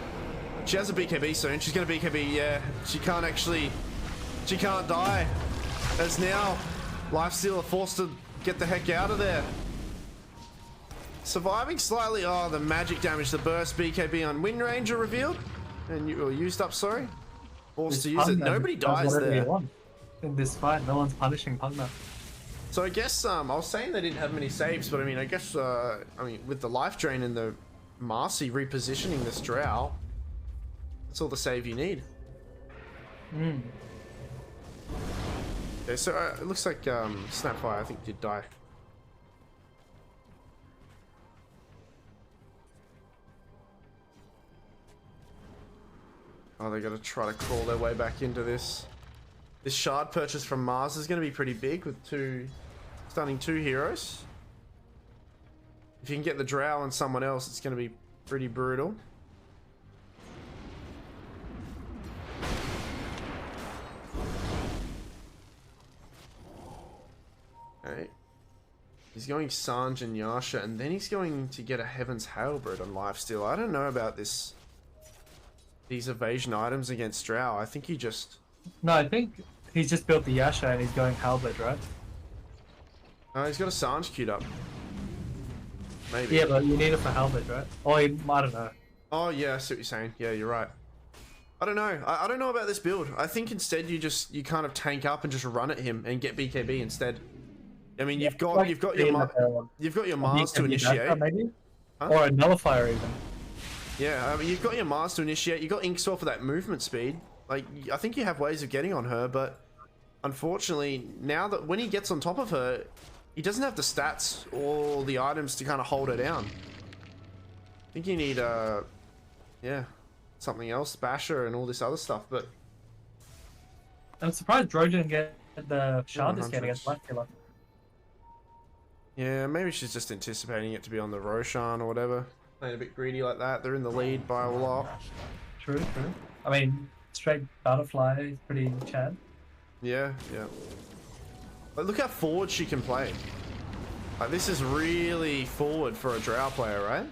She has a BKB soon. She's going to BKB, yeah. She can't die. As now, Lifesteal are forced to get the heck out of there. Surviving slightly. Oh, the magic damage, the burst BKB on Wind Ranger revealed. And used up, sorry. Forced to use it. Nobody dies there. In this fight, no one's punishing Pugna. So I guess, I was saying they didn't have many saves, but I mean, I guess, with the life drain and the Marcy repositioning this Drow, that's all the save you need. Okay, so it looks like Snapfire, I think, did die. Oh, they gotta try to crawl their way back into this. This shard purchase from Mars is gonna be pretty big with stunning two heroes. If you can get the Drow and someone else, it's gonna be pretty brutal. Okay. He's going Sanj and Yasha, and then he's going to get a Heaven's Halberd on Lifesteal. I don't know about these evasion items against Drow. I think he just... No, I think he's just built the Yasha and he's going Halberd, right? Oh, he's got a Sanj queued up. Maybe. Yeah, but you need it for Halberd, right? Or I don't know. Oh yeah, I see what you're saying. Yeah, you're right. I don't know. I don't know about this build. I think instead you kind of tank up and just run at him and get BKB instead. I mean, you've got your Mars to initiate, maybe, huh? Or a Nullifier even. Yeah, I mean, you've got your Mars to initiate. You've got Inkswell for that movement speed. Like, I think you have ways of getting on her, but unfortunately, now that when he gets on top of her, he doesn't have the stats or the items to kind of hold her down. I think you need yeah, something else, Basher and all this other stuff. But I'm surprised Dro didn't get the shard this game against Blackkiller. Yeah, maybe she's just anticipating it to be on the Roshan or whatever. Playing a bit greedy like that. They're in the lead by a lot. True, true. I mean, straight Butterfly is pretty Chad. Yeah, yeah. But look how forward she can play. Like, this is really forward for a Drow player, right?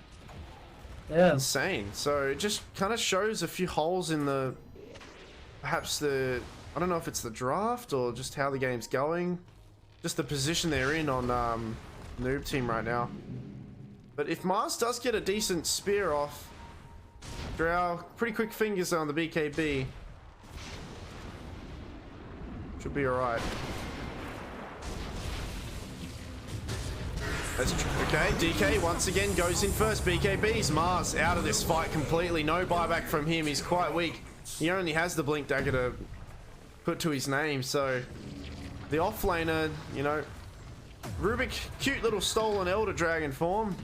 Yeah. Insane. So it just kind of shows a few holes in the... Perhaps the... I don't know if it's the draft or just how the game's going. Just the position they're in on Noob team right now. But if Mars does get a decent spear off, Drow, pretty quick fingers on the BKB. Should be alright. Okay, DK once again goes in first. BKB's Mars out of this fight completely. No buyback from him. He's quite weak. He only has the Blink Dagger to put to his name, so the offlaner, you know, Rubik, cute little stolen Elder Dragon form.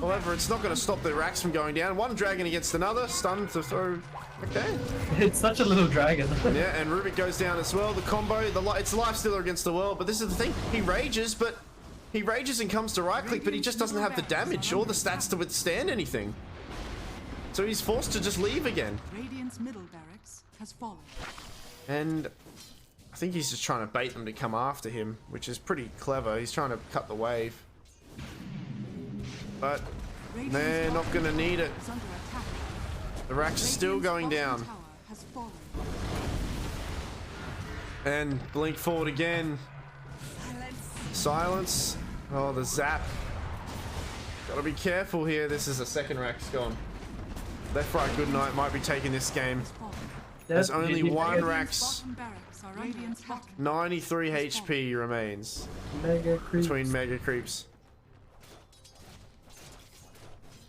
However, it's not going to stop the racks from going down. One dragon against another, stunned to throw. Okay. It's such a little dragon. Yeah, and Rubik goes down as well. The combo, it's Lifestealer against the world, but this is the thing. He rages, and comes to right click, but he just doesn't have the damage or the stats to withstand anything. So he's forced to just leave again. Radiant's middle barracks has fallen. And I think he's just trying to bait them to come after him, which is pretty clever. He's trying to cut the wave. But they're not going to need it. The racks are still going down. And blink forward again. Silence. Oh, the zap. Gotta be careful here. This is a second rack's gone. Left, right, good night might be taking this game. There's only one Rax. 93 HP remains between Mega Creeps.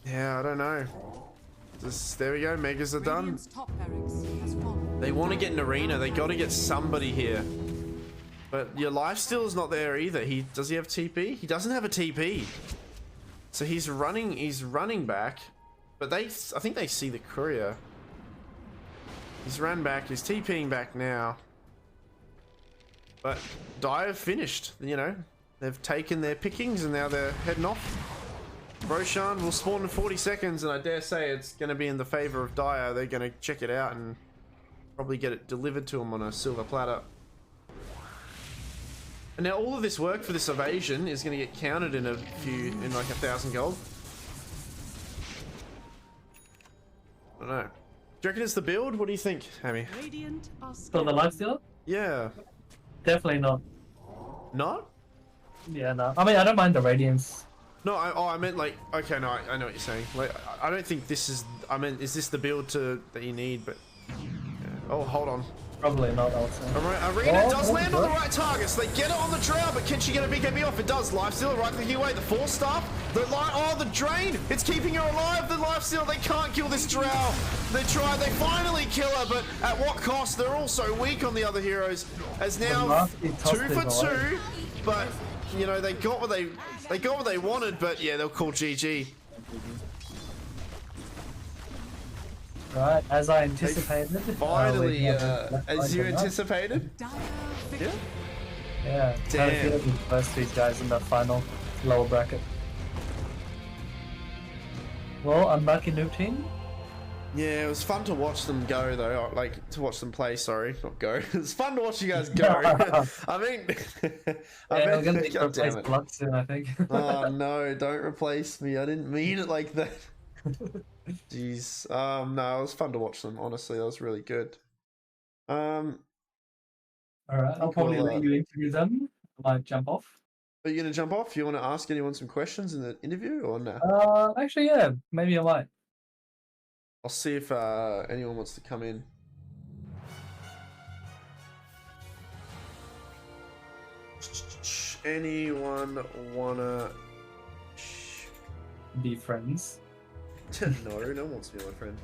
Yeah, I don't know. There we go, Megas are done. They want to get an arena. They got to get somebody here. But your lifesteal is not there either. Does he have TP? He doesn't have a TP. So he's running back. But I think they see the courier. He's run back. He's TPing back now. But Dire have finished. You know, they've taken their pickings and now they're heading off. Roshan will spawn in 40 seconds, and I dare say it's going to be in the favor of Dire. They're going to check it out and probably get it delivered to them on a silver platter. And now all of this work for this evasion is going to get counted in like 1,000 gold. I don't know. Do you reckon it's the build? What do you think, haMy? Radiant are So the lifesteal? Yeah. Definitely not. Not? Yeah, no. I mean, I don't mind the radiance. No, I meant like, okay, no, I know what you're saying. Like, I don't think this is, I mean, is this the build that you need? But, yeah. Oh, hold on. Probably not, I would say. Arena does land on the right targets. They get it on the drow, but can she get a big heavy off? It does. Lifesteal, right clicking away. The force staff, the drain. It's keeping her alive. The lifesteal, they can't kill this drow. They tried. They finally kill her, but at what cost? They're all so weak on the other heroes. As now 2 for 2, but you know they got what they wanted. But yeah, they'll call GG. Right, as I anticipated. Finally, as you anticipated. Yeah. Yeah. Damn. First these guys in the final lower bracket. Well, unlucky Noob team. Yeah, it was fun to watch them go though. Like to watch them play. Sorry, not go. It's fun to watch you guys go. I mean, we're gonna need to replace Blood soon, I think. Oh no! Don't replace me. I didn't mean it like that. Jeez. No, it was fun to watch them. Honestly, that was really good. All right, I'll probably let you interview them. I might jump off. Are you gonna jump off? You want to ask anyone some questions in the interview or no? Actually, yeah, maybe I might. I'll see if anyone wants to come in. Anyone wanna Be friends. No, no one wants to be my friend.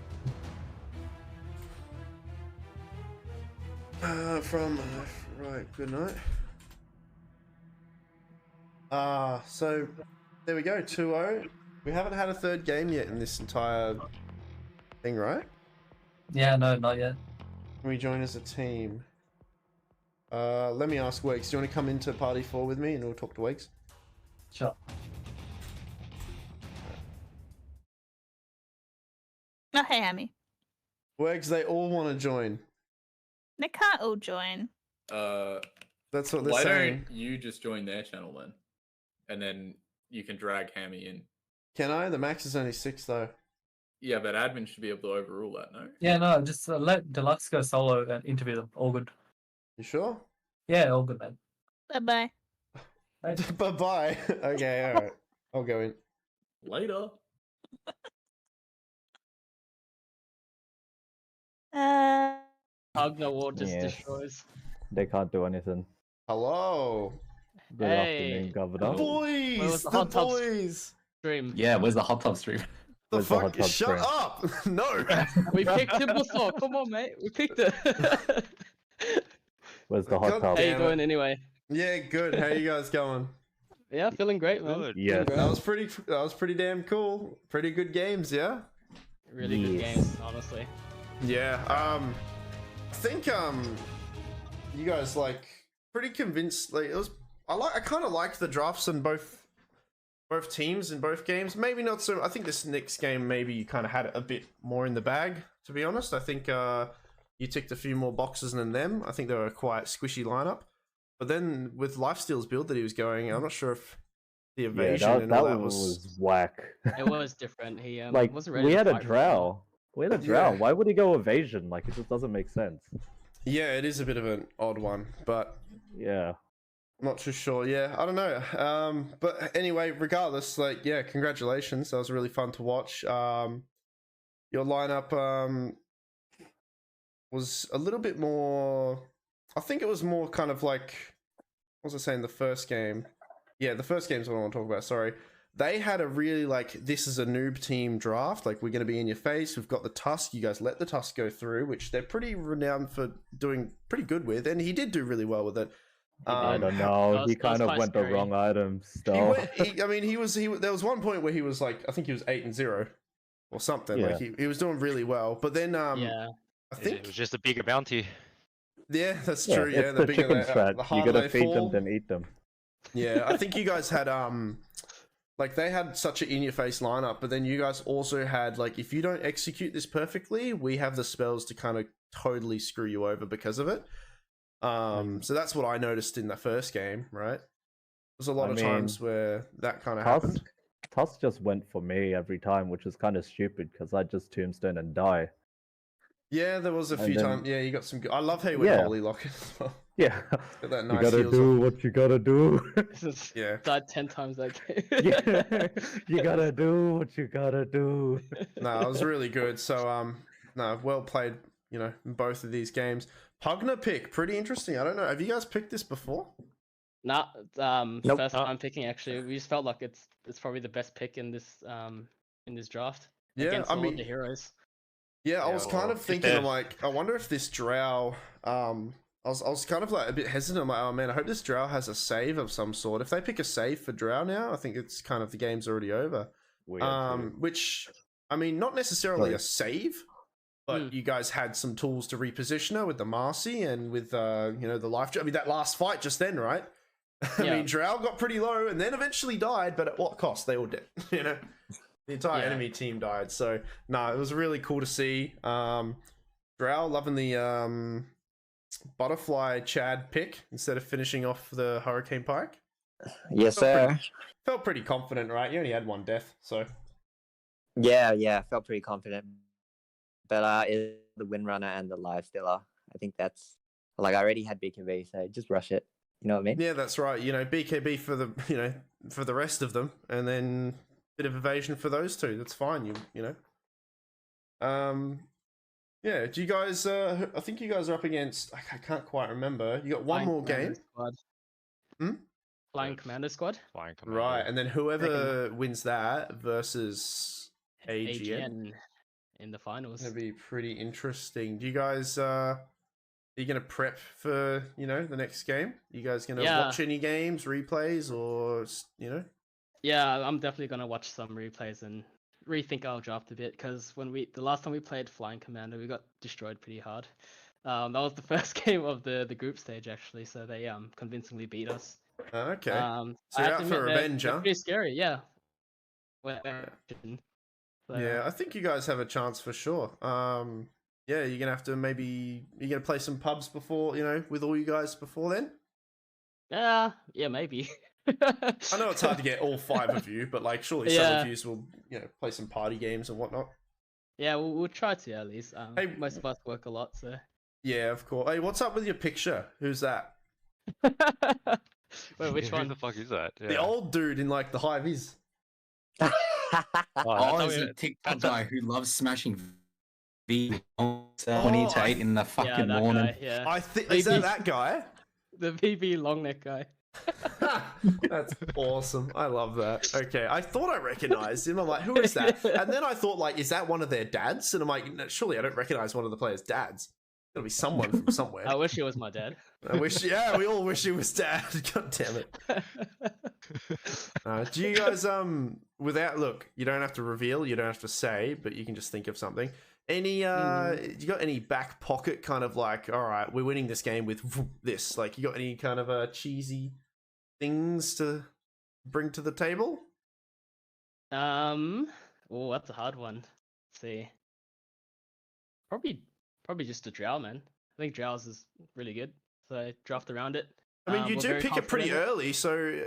Right, good night. So there we go, 2-0. We haven't had a third game yet in this entire thing, right? Yeah, no, not yet. Can we join as a team? Let me ask Wakes. Do you want to come into party 4 with me and we'll talk to Wakes? Sure. Oh, hey, haMy. Wakes, they all want to join. They can't all join. That's what they're Why saying. don't you just join their channel then? And then you can drag haMy in. Can I? The max is only 6 though. Yeah, but admin should be able to overrule that, no? Yeah, no, just let Deluxe go solo and interview them. All good. You sure? Yeah, all good, man. Bye-bye. Bye-bye. Okay, alright. I'll go in. Later. Hug the wall just Yes. destroys. They can't do anything. Hello. Good Hey. afternoon, Governor. Boys! Where was The the hot tub boys! Stream. Yeah, where's the hot tub stream? The Where's the hot fuck? tub Shut stream? up! No! We picked it before. Come on, mate. We picked it. Where's the hot God tub? How you Damn doing anyway? Yeah, good. How you guys going? Yeah, feeling great, man. Good. Yes. Feeling That was pretty damn cool. Pretty good games, yeah? great. Really good Yes. games, honestly. Yeah, I think you guys like pretty convinced. Like it was, I kind of liked the drafts in both teams in both games. Maybe not so. I think this next game maybe you kind of had it a bit more in the bag. To be honest, I think you ticked a few more boxes than them. I think they were a quite squishy lineup. But then with Lifesteal's build that he was going, I'm not sure if the evasion Yeah, and that all that was whack. It was different. He Like, wasn't ready we to had a fight for drow. We had a drow. Yeah. Why would he go evasion? Like, it just doesn't make sense. Yeah, it is a bit of an odd one, but Yeah. I'm not too sure. Yeah, I don't know. But anyway, regardless, like, yeah, congratulations. That was really fun to watch. Your lineup was a little bit more. I think it was more kind of like, what was I saying? The first game. Yeah, the first game is what I want to talk about. Sorry. They had a really like, this is a noob team draft. Like, we're going to be in your face. We've got the Tusk. You guys let the Tusk go through, which they're pretty renowned for doing pretty good with. And he did do really well with it. I don't know. that was He kind of quite went the scary. wrong items. He So. went, I mean, he was. There was one point where he was like, I think he was 8-0 or something. Yeah. Like he was doing really well. But then, Yeah. I It think, was just a bigger bounty. yeah, that's Yeah, true. Yeah, it's the bigger chicken the strat. You harder gotta they feed fall. them, then eat them. Yeah, I think you guys had like they had such an in-your-face lineup, but then you guys also had like, if you don't execute this perfectly, we have the spells to kind of totally screw you over because of it. So that's what I noticed in the first game, right? There's a lot I of mean, times where that kind of happened. Tusk just went for me every time, which is kind of stupid because I just tombstone and die. Yeah, there was a few then- times. Yeah, you got some good. I love how you went Yeah. Holy Locket as well. Yeah, Got that you nice gotta heals do off. what you gotta do. Yeah. Died 10 times that game. Yeah, you gotta do what you gotta do. No, it was really good. So no, well played. You know, in both of these games. Pugner pick, pretty interesting. I don't know. Have you guys picked this before? Nah, Nope. first time picking actually. We just felt like it's probably the best pick in this draft. Yeah, against I all mean, the heroes. yeah, I Yeah, was kind well, of thinking, I'm like, I wonder if this drow, I was kind of like a bit hesitant. I'm like, oh man, I hope this drow has a save of some sort. If they pick a save for drow now, I think it's kind of the game's already over. Weird, dude. Which, I mean, not necessarily Sorry. a save, but you guys had some tools to reposition her with the Marcy and with, you know, the life. I mean, that last fight just then, right? I Yeah. mean, drow got pretty low and then eventually died, but at what cost? They all did, you know? The entire Yeah. enemy team died. So, no, it was really cool to see. Drow loving the butterfly Chad pick instead of finishing off the Hurricane Pike. Yes, sir. Felt pretty confident, right? You only had one death, so. Yeah, felt pretty confident. But it's the Windrunner and the Live Stealer. I think that's like I already had BKB, so just rush it. You know what I mean? Yeah, that's right. You know, BKB for the, you know, for the rest of them, and then bit of evasion for those two. That's fine. You know. Yeah. Do you guys? I think you guys are up against. I can't quite remember. You got one Flying more Commander game, Squad. Hmm? Flying Commander Squad. Flying Commander. right? And then whoever wins that versus AGN. AGN in the finals. Gonna be pretty interesting. Do you guys? Are you gonna prep for the next game? You guys gonna watch any games, replays, or you know? Yeah, I'm definitely gonna watch some replays and rethink our draft a bit because the last time we played Flying Commander, we got destroyed pretty hard. That was the first game of the group stage actually, so they convincingly beat us. Okay. So So you're out for revenge, they're huh? pretty scary, yeah. Yeah, I think you guys have a chance for sure. Yeah, you're gonna have to you're gonna play some pubs before, with all you guys before then. Yeah, maybe. I know it's hard to get all 5 of you, but like surely some Yeah. of you will, play some party games and whatnot. Yeah, we'll try to at least. Hey, most of us work a lot, so. Yeah, of course. Hey, what's up with your picture? Who's that? Wait, which Who one? the fuck is that? Yeah. The old dude in like the high vis. Oh, he's a TikTok guy who loves smashing V 20 to 8 in the fucking that morning. guy, yeah. I think is that guy? The VB long neck guy. That's awesome. I love that. Okay, I thought I recognized him. I'm like, who is that? And then I thought, like, is that one of their dads? And I'm like, no, surely I don't recognize one of the players' dads. It'll be someone from somewhere. I wish it was my dad. I wish, yeah, we all wish it was dad. God damn it. Do you guys, look, you don't have to reveal, you don't have to say, but you can just think of something. Any, you got any back pocket kind of like, all right, we're winning this game with this? Like, you got any kind of cheesy things to bring to the table? Oh, that's a hard one. Let's see. Probably just a Drow, man. I think Drow's is really good, so I draft around it. I mean, you we're do very pick it pretty confident. early, so,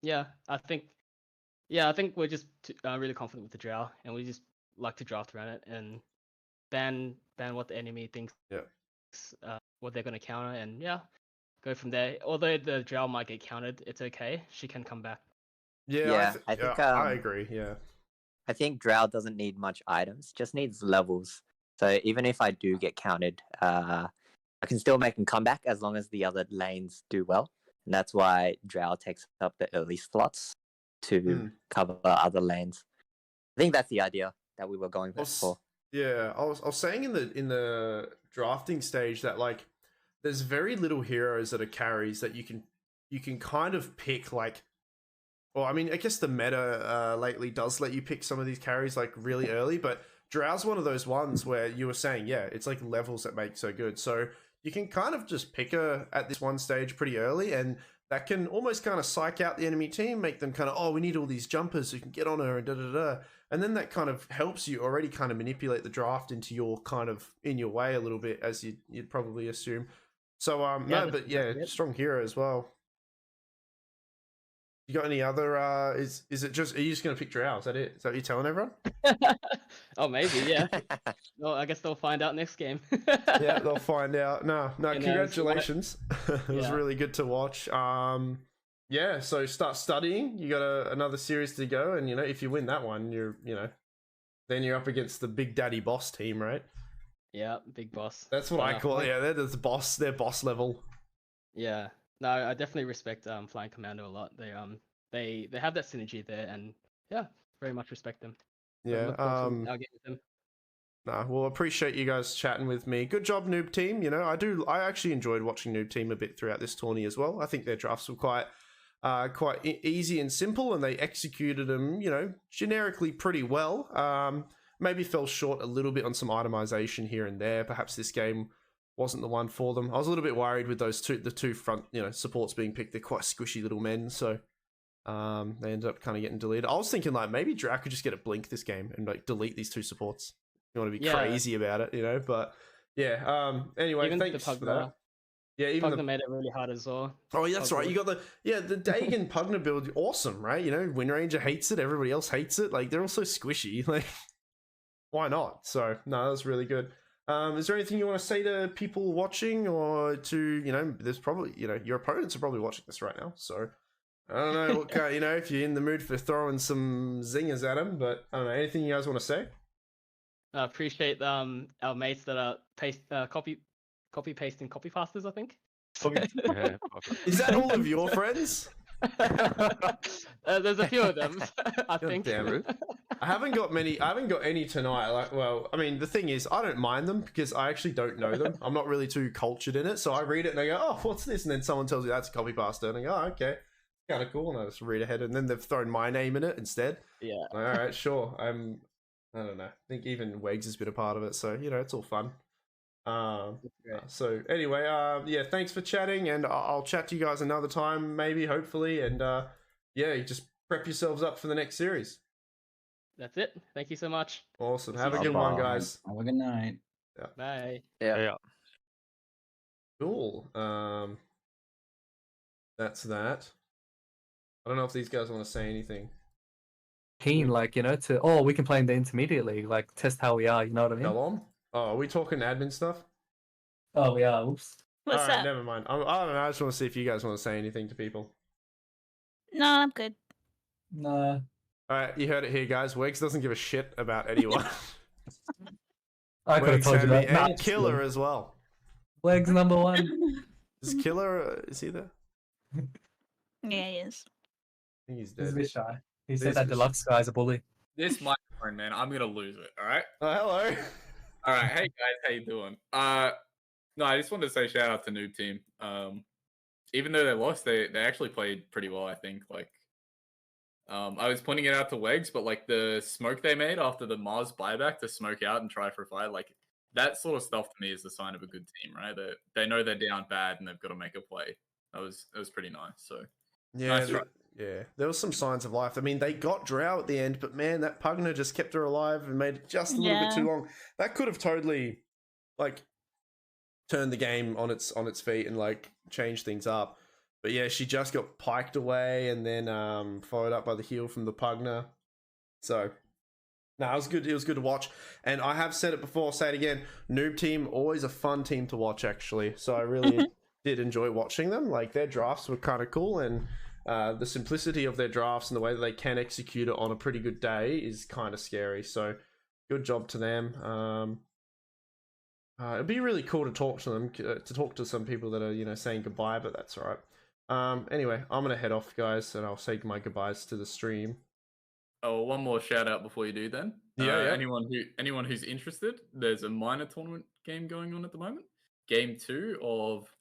Yeah. I think we're just really confident with the Drow, and we just like to draft around it and ban what the enemy thinks. Yeah. What they're gonna counter, and go from there. Although the Drow might get countered, it's okay. She can come back. Yeah, I think I agree, yeah. I think Drow doesn't need much items, just needs levels. So even if I do get counted, I can still make a comeback as long as the other lanes do well. And that's why Drow takes up the early slots to cover other lanes. I think that's the idea that we were going for. Yeah, I was saying in the drafting stage that like there's very little heroes that are carries that you can kind of pick like. Well, I mean, I guess the meta lately does let you pick some of these carries like really early, but Drow's one of those ones where you were saying, yeah, it's like levels that make so good. So you can kind of just pick her at this one stage pretty early, and that can almost kind of psych out the enemy team, make them kind of, oh, we need all these jumpers so you can get on her and da-da-da. And then that kind of helps you already kind of manipulate the draft into your kind of in your way a little bit, as you'd probably assume. So, strong hero as well. You got any other? Is it just? Are you just gonna pick Drow? Is that it? Is that what you're telling everyone? Oh, maybe, yeah. Well, I guess they'll find out next game. Yeah, they'll find out. No, And, congratulations. It was Yeah. really good to watch. Yeah, so start studying. You got another series to go, and if you win that one, then you're up against the Big Daddy Boss team, right? Yeah, big boss. That's what I call it. Yeah, they're the boss. They're boss level. Yeah. No, I definitely respect Flying Commando a lot. They have that synergy there, and yeah, very much respect them. So Yeah. look forward to our game with them. Nah, well, appreciate you guys chatting with me. Good job, Noob Team. I actually enjoyed watching Noob Team a bit throughout this tourney as well. I think their drafts were quite easy and simple, and they executed them, generically pretty well. Maybe fell short a little bit on some itemization here and there. Perhaps this game wasn't the one for them. I was a little bit worried with the two front, supports being picked. They're quite squishy little men, so they ended up kind of getting deleted. I was thinking like maybe Drow could just get a blink this game and like delete these two supports. You want to be crazy about it, but yeah. Anyway, Even thanks the for that. Yeah, even Pugna made it really hard as well. Oh, yeah, that's right. You got the Dagon Pugna build, awesome, right? Wind Ranger hates it, everybody else hates it. Like they're all so squishy. Like, why not? So no, that was really good. Is there anything you want to say to people watching, or to there's probably your opponents are probably watching this right now, so I don't know what if you're in the mood for throwing some zingers at them, but I don't know, anything you guys want to say? I appreciate our mates that are copy pasting copy pastors, I think. Is that all of your friends? There's a few of them, I think. Damn it. I haven't got any tonight. Like, well, I mean, the thing is, I don't mind them because I actually don't know them. I'm not really too cultured in it, so I read it and I go, "Oh, what's this?" And then someone tells me that's a copy pasta, and I go, "Oh, okay, kind of cool." And I just read ahead, and then they've thrown my name in it instead. Yeah. All right, sure. I don't know. I think even Wegs has been a part of it, so it's all fun. So anyway, yeah, thanks for chatting, and I'll chat to you guys another time, maybe, hopefully, and yeah, you just prep yourselves up for the next series. That's it. Thank you so much. Awesome. Have a good one, guys. Have a good night. Yeah. Bye. Yeah. Cool. That's that. I don't know if these guys want to say anything. Keen, like, we can play in the intermediate league, like, test how we are, you know what I mean? Go on. Oh, are we talking admin stuff? Oh, yeah, oops. What's All right, up? never mind. I don't know. I just want to see if you guys want to say anything to people. No, I'm good. Nah. All right, you heard it here, guys. Wegs doesn't give a shit about anyone. I could have Wegs, told you that. and Killer as well. Legs number one. Is Killer, is he there? Yeah, he is. I think he's He's a dead. bit shy. He He's said that a bit Deluxe guy's a bully. This microphone, man, I'm gonna lose it. All right. Oh, hello. All right. Hey guys, how you doing? No, I just wanted to say shout out to Noob Team. Even though they lost, they actually played pretty well. I think. Like, I was pointing it out to Wegs, but like the smoke they made after the Mars buyback to smoke out and try for a fight, like that sort of stuff to me is the sign of a good team, right? They know they're down bad and they've got to make a play. It was pretty nice. So Yeah, nice try. yeah. There was some signs of life. I mean, they got Drow at the end, but man, that Pugna just kept her alive and made it just a little bit Yeah. too long. That could have totally, like, turned the game on its feet and like changed things up. But yeah, she just got piked away and then followed up by the heal from the Pugna. So no, it was good. It was good to watch. And I have said it before, say it again. Noob Team, always a fun team to watch, actually. So I really did enjoy watching them. Like, their drafts were kind of cool, and the simplicity of their drafts and the way that they can execute it on a pretty good day is kind of scary. So good job to them. It'd be really cool to talk to them, to talk to some people that are, saying goodbye, but that's all right. Anyway, I'm going to head off, guys, and I'll say my goodbyes to the stream. Oh, one more shout out before you do then. Yeah. Anyone who's interested, there's a minor tournament game going on at the moment. Game 2 of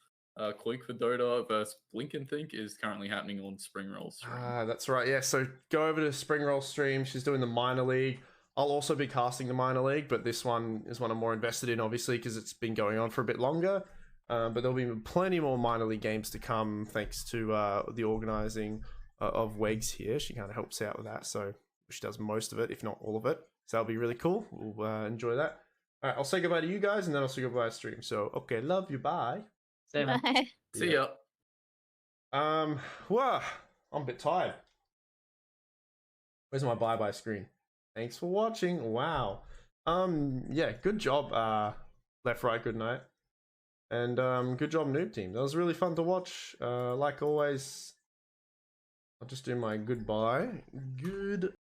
Cloak for Dota versus Blink and Think is currently happening on Spring Roll stream. That's right. Yeah, so go over to Spring Roll stream. She's doing the minor league. I'll also be casting the minor league, but this one is one I'm more invested in, obviously, because it's been going on for a bit longer. But there'll be plenty more minor league games to come, thanks to the organising of Wegs here. She kind of helps out with that, so she does most of it, if not all of it. So that'll be really cool. We'll enjoy that. All right, I'll say goodbye to you guys, and then I'll say goodbye to stream. So, okay, love you, bye. Same. Bye. See ya. Well, I'm a bit tired. Where's my bye-bye screen? Thanks for watching. Wow. Yeah, good job, left, right, good night. And good job, Noob Team. That was really fun to watch. Like always, I'll just do my goodbye. Good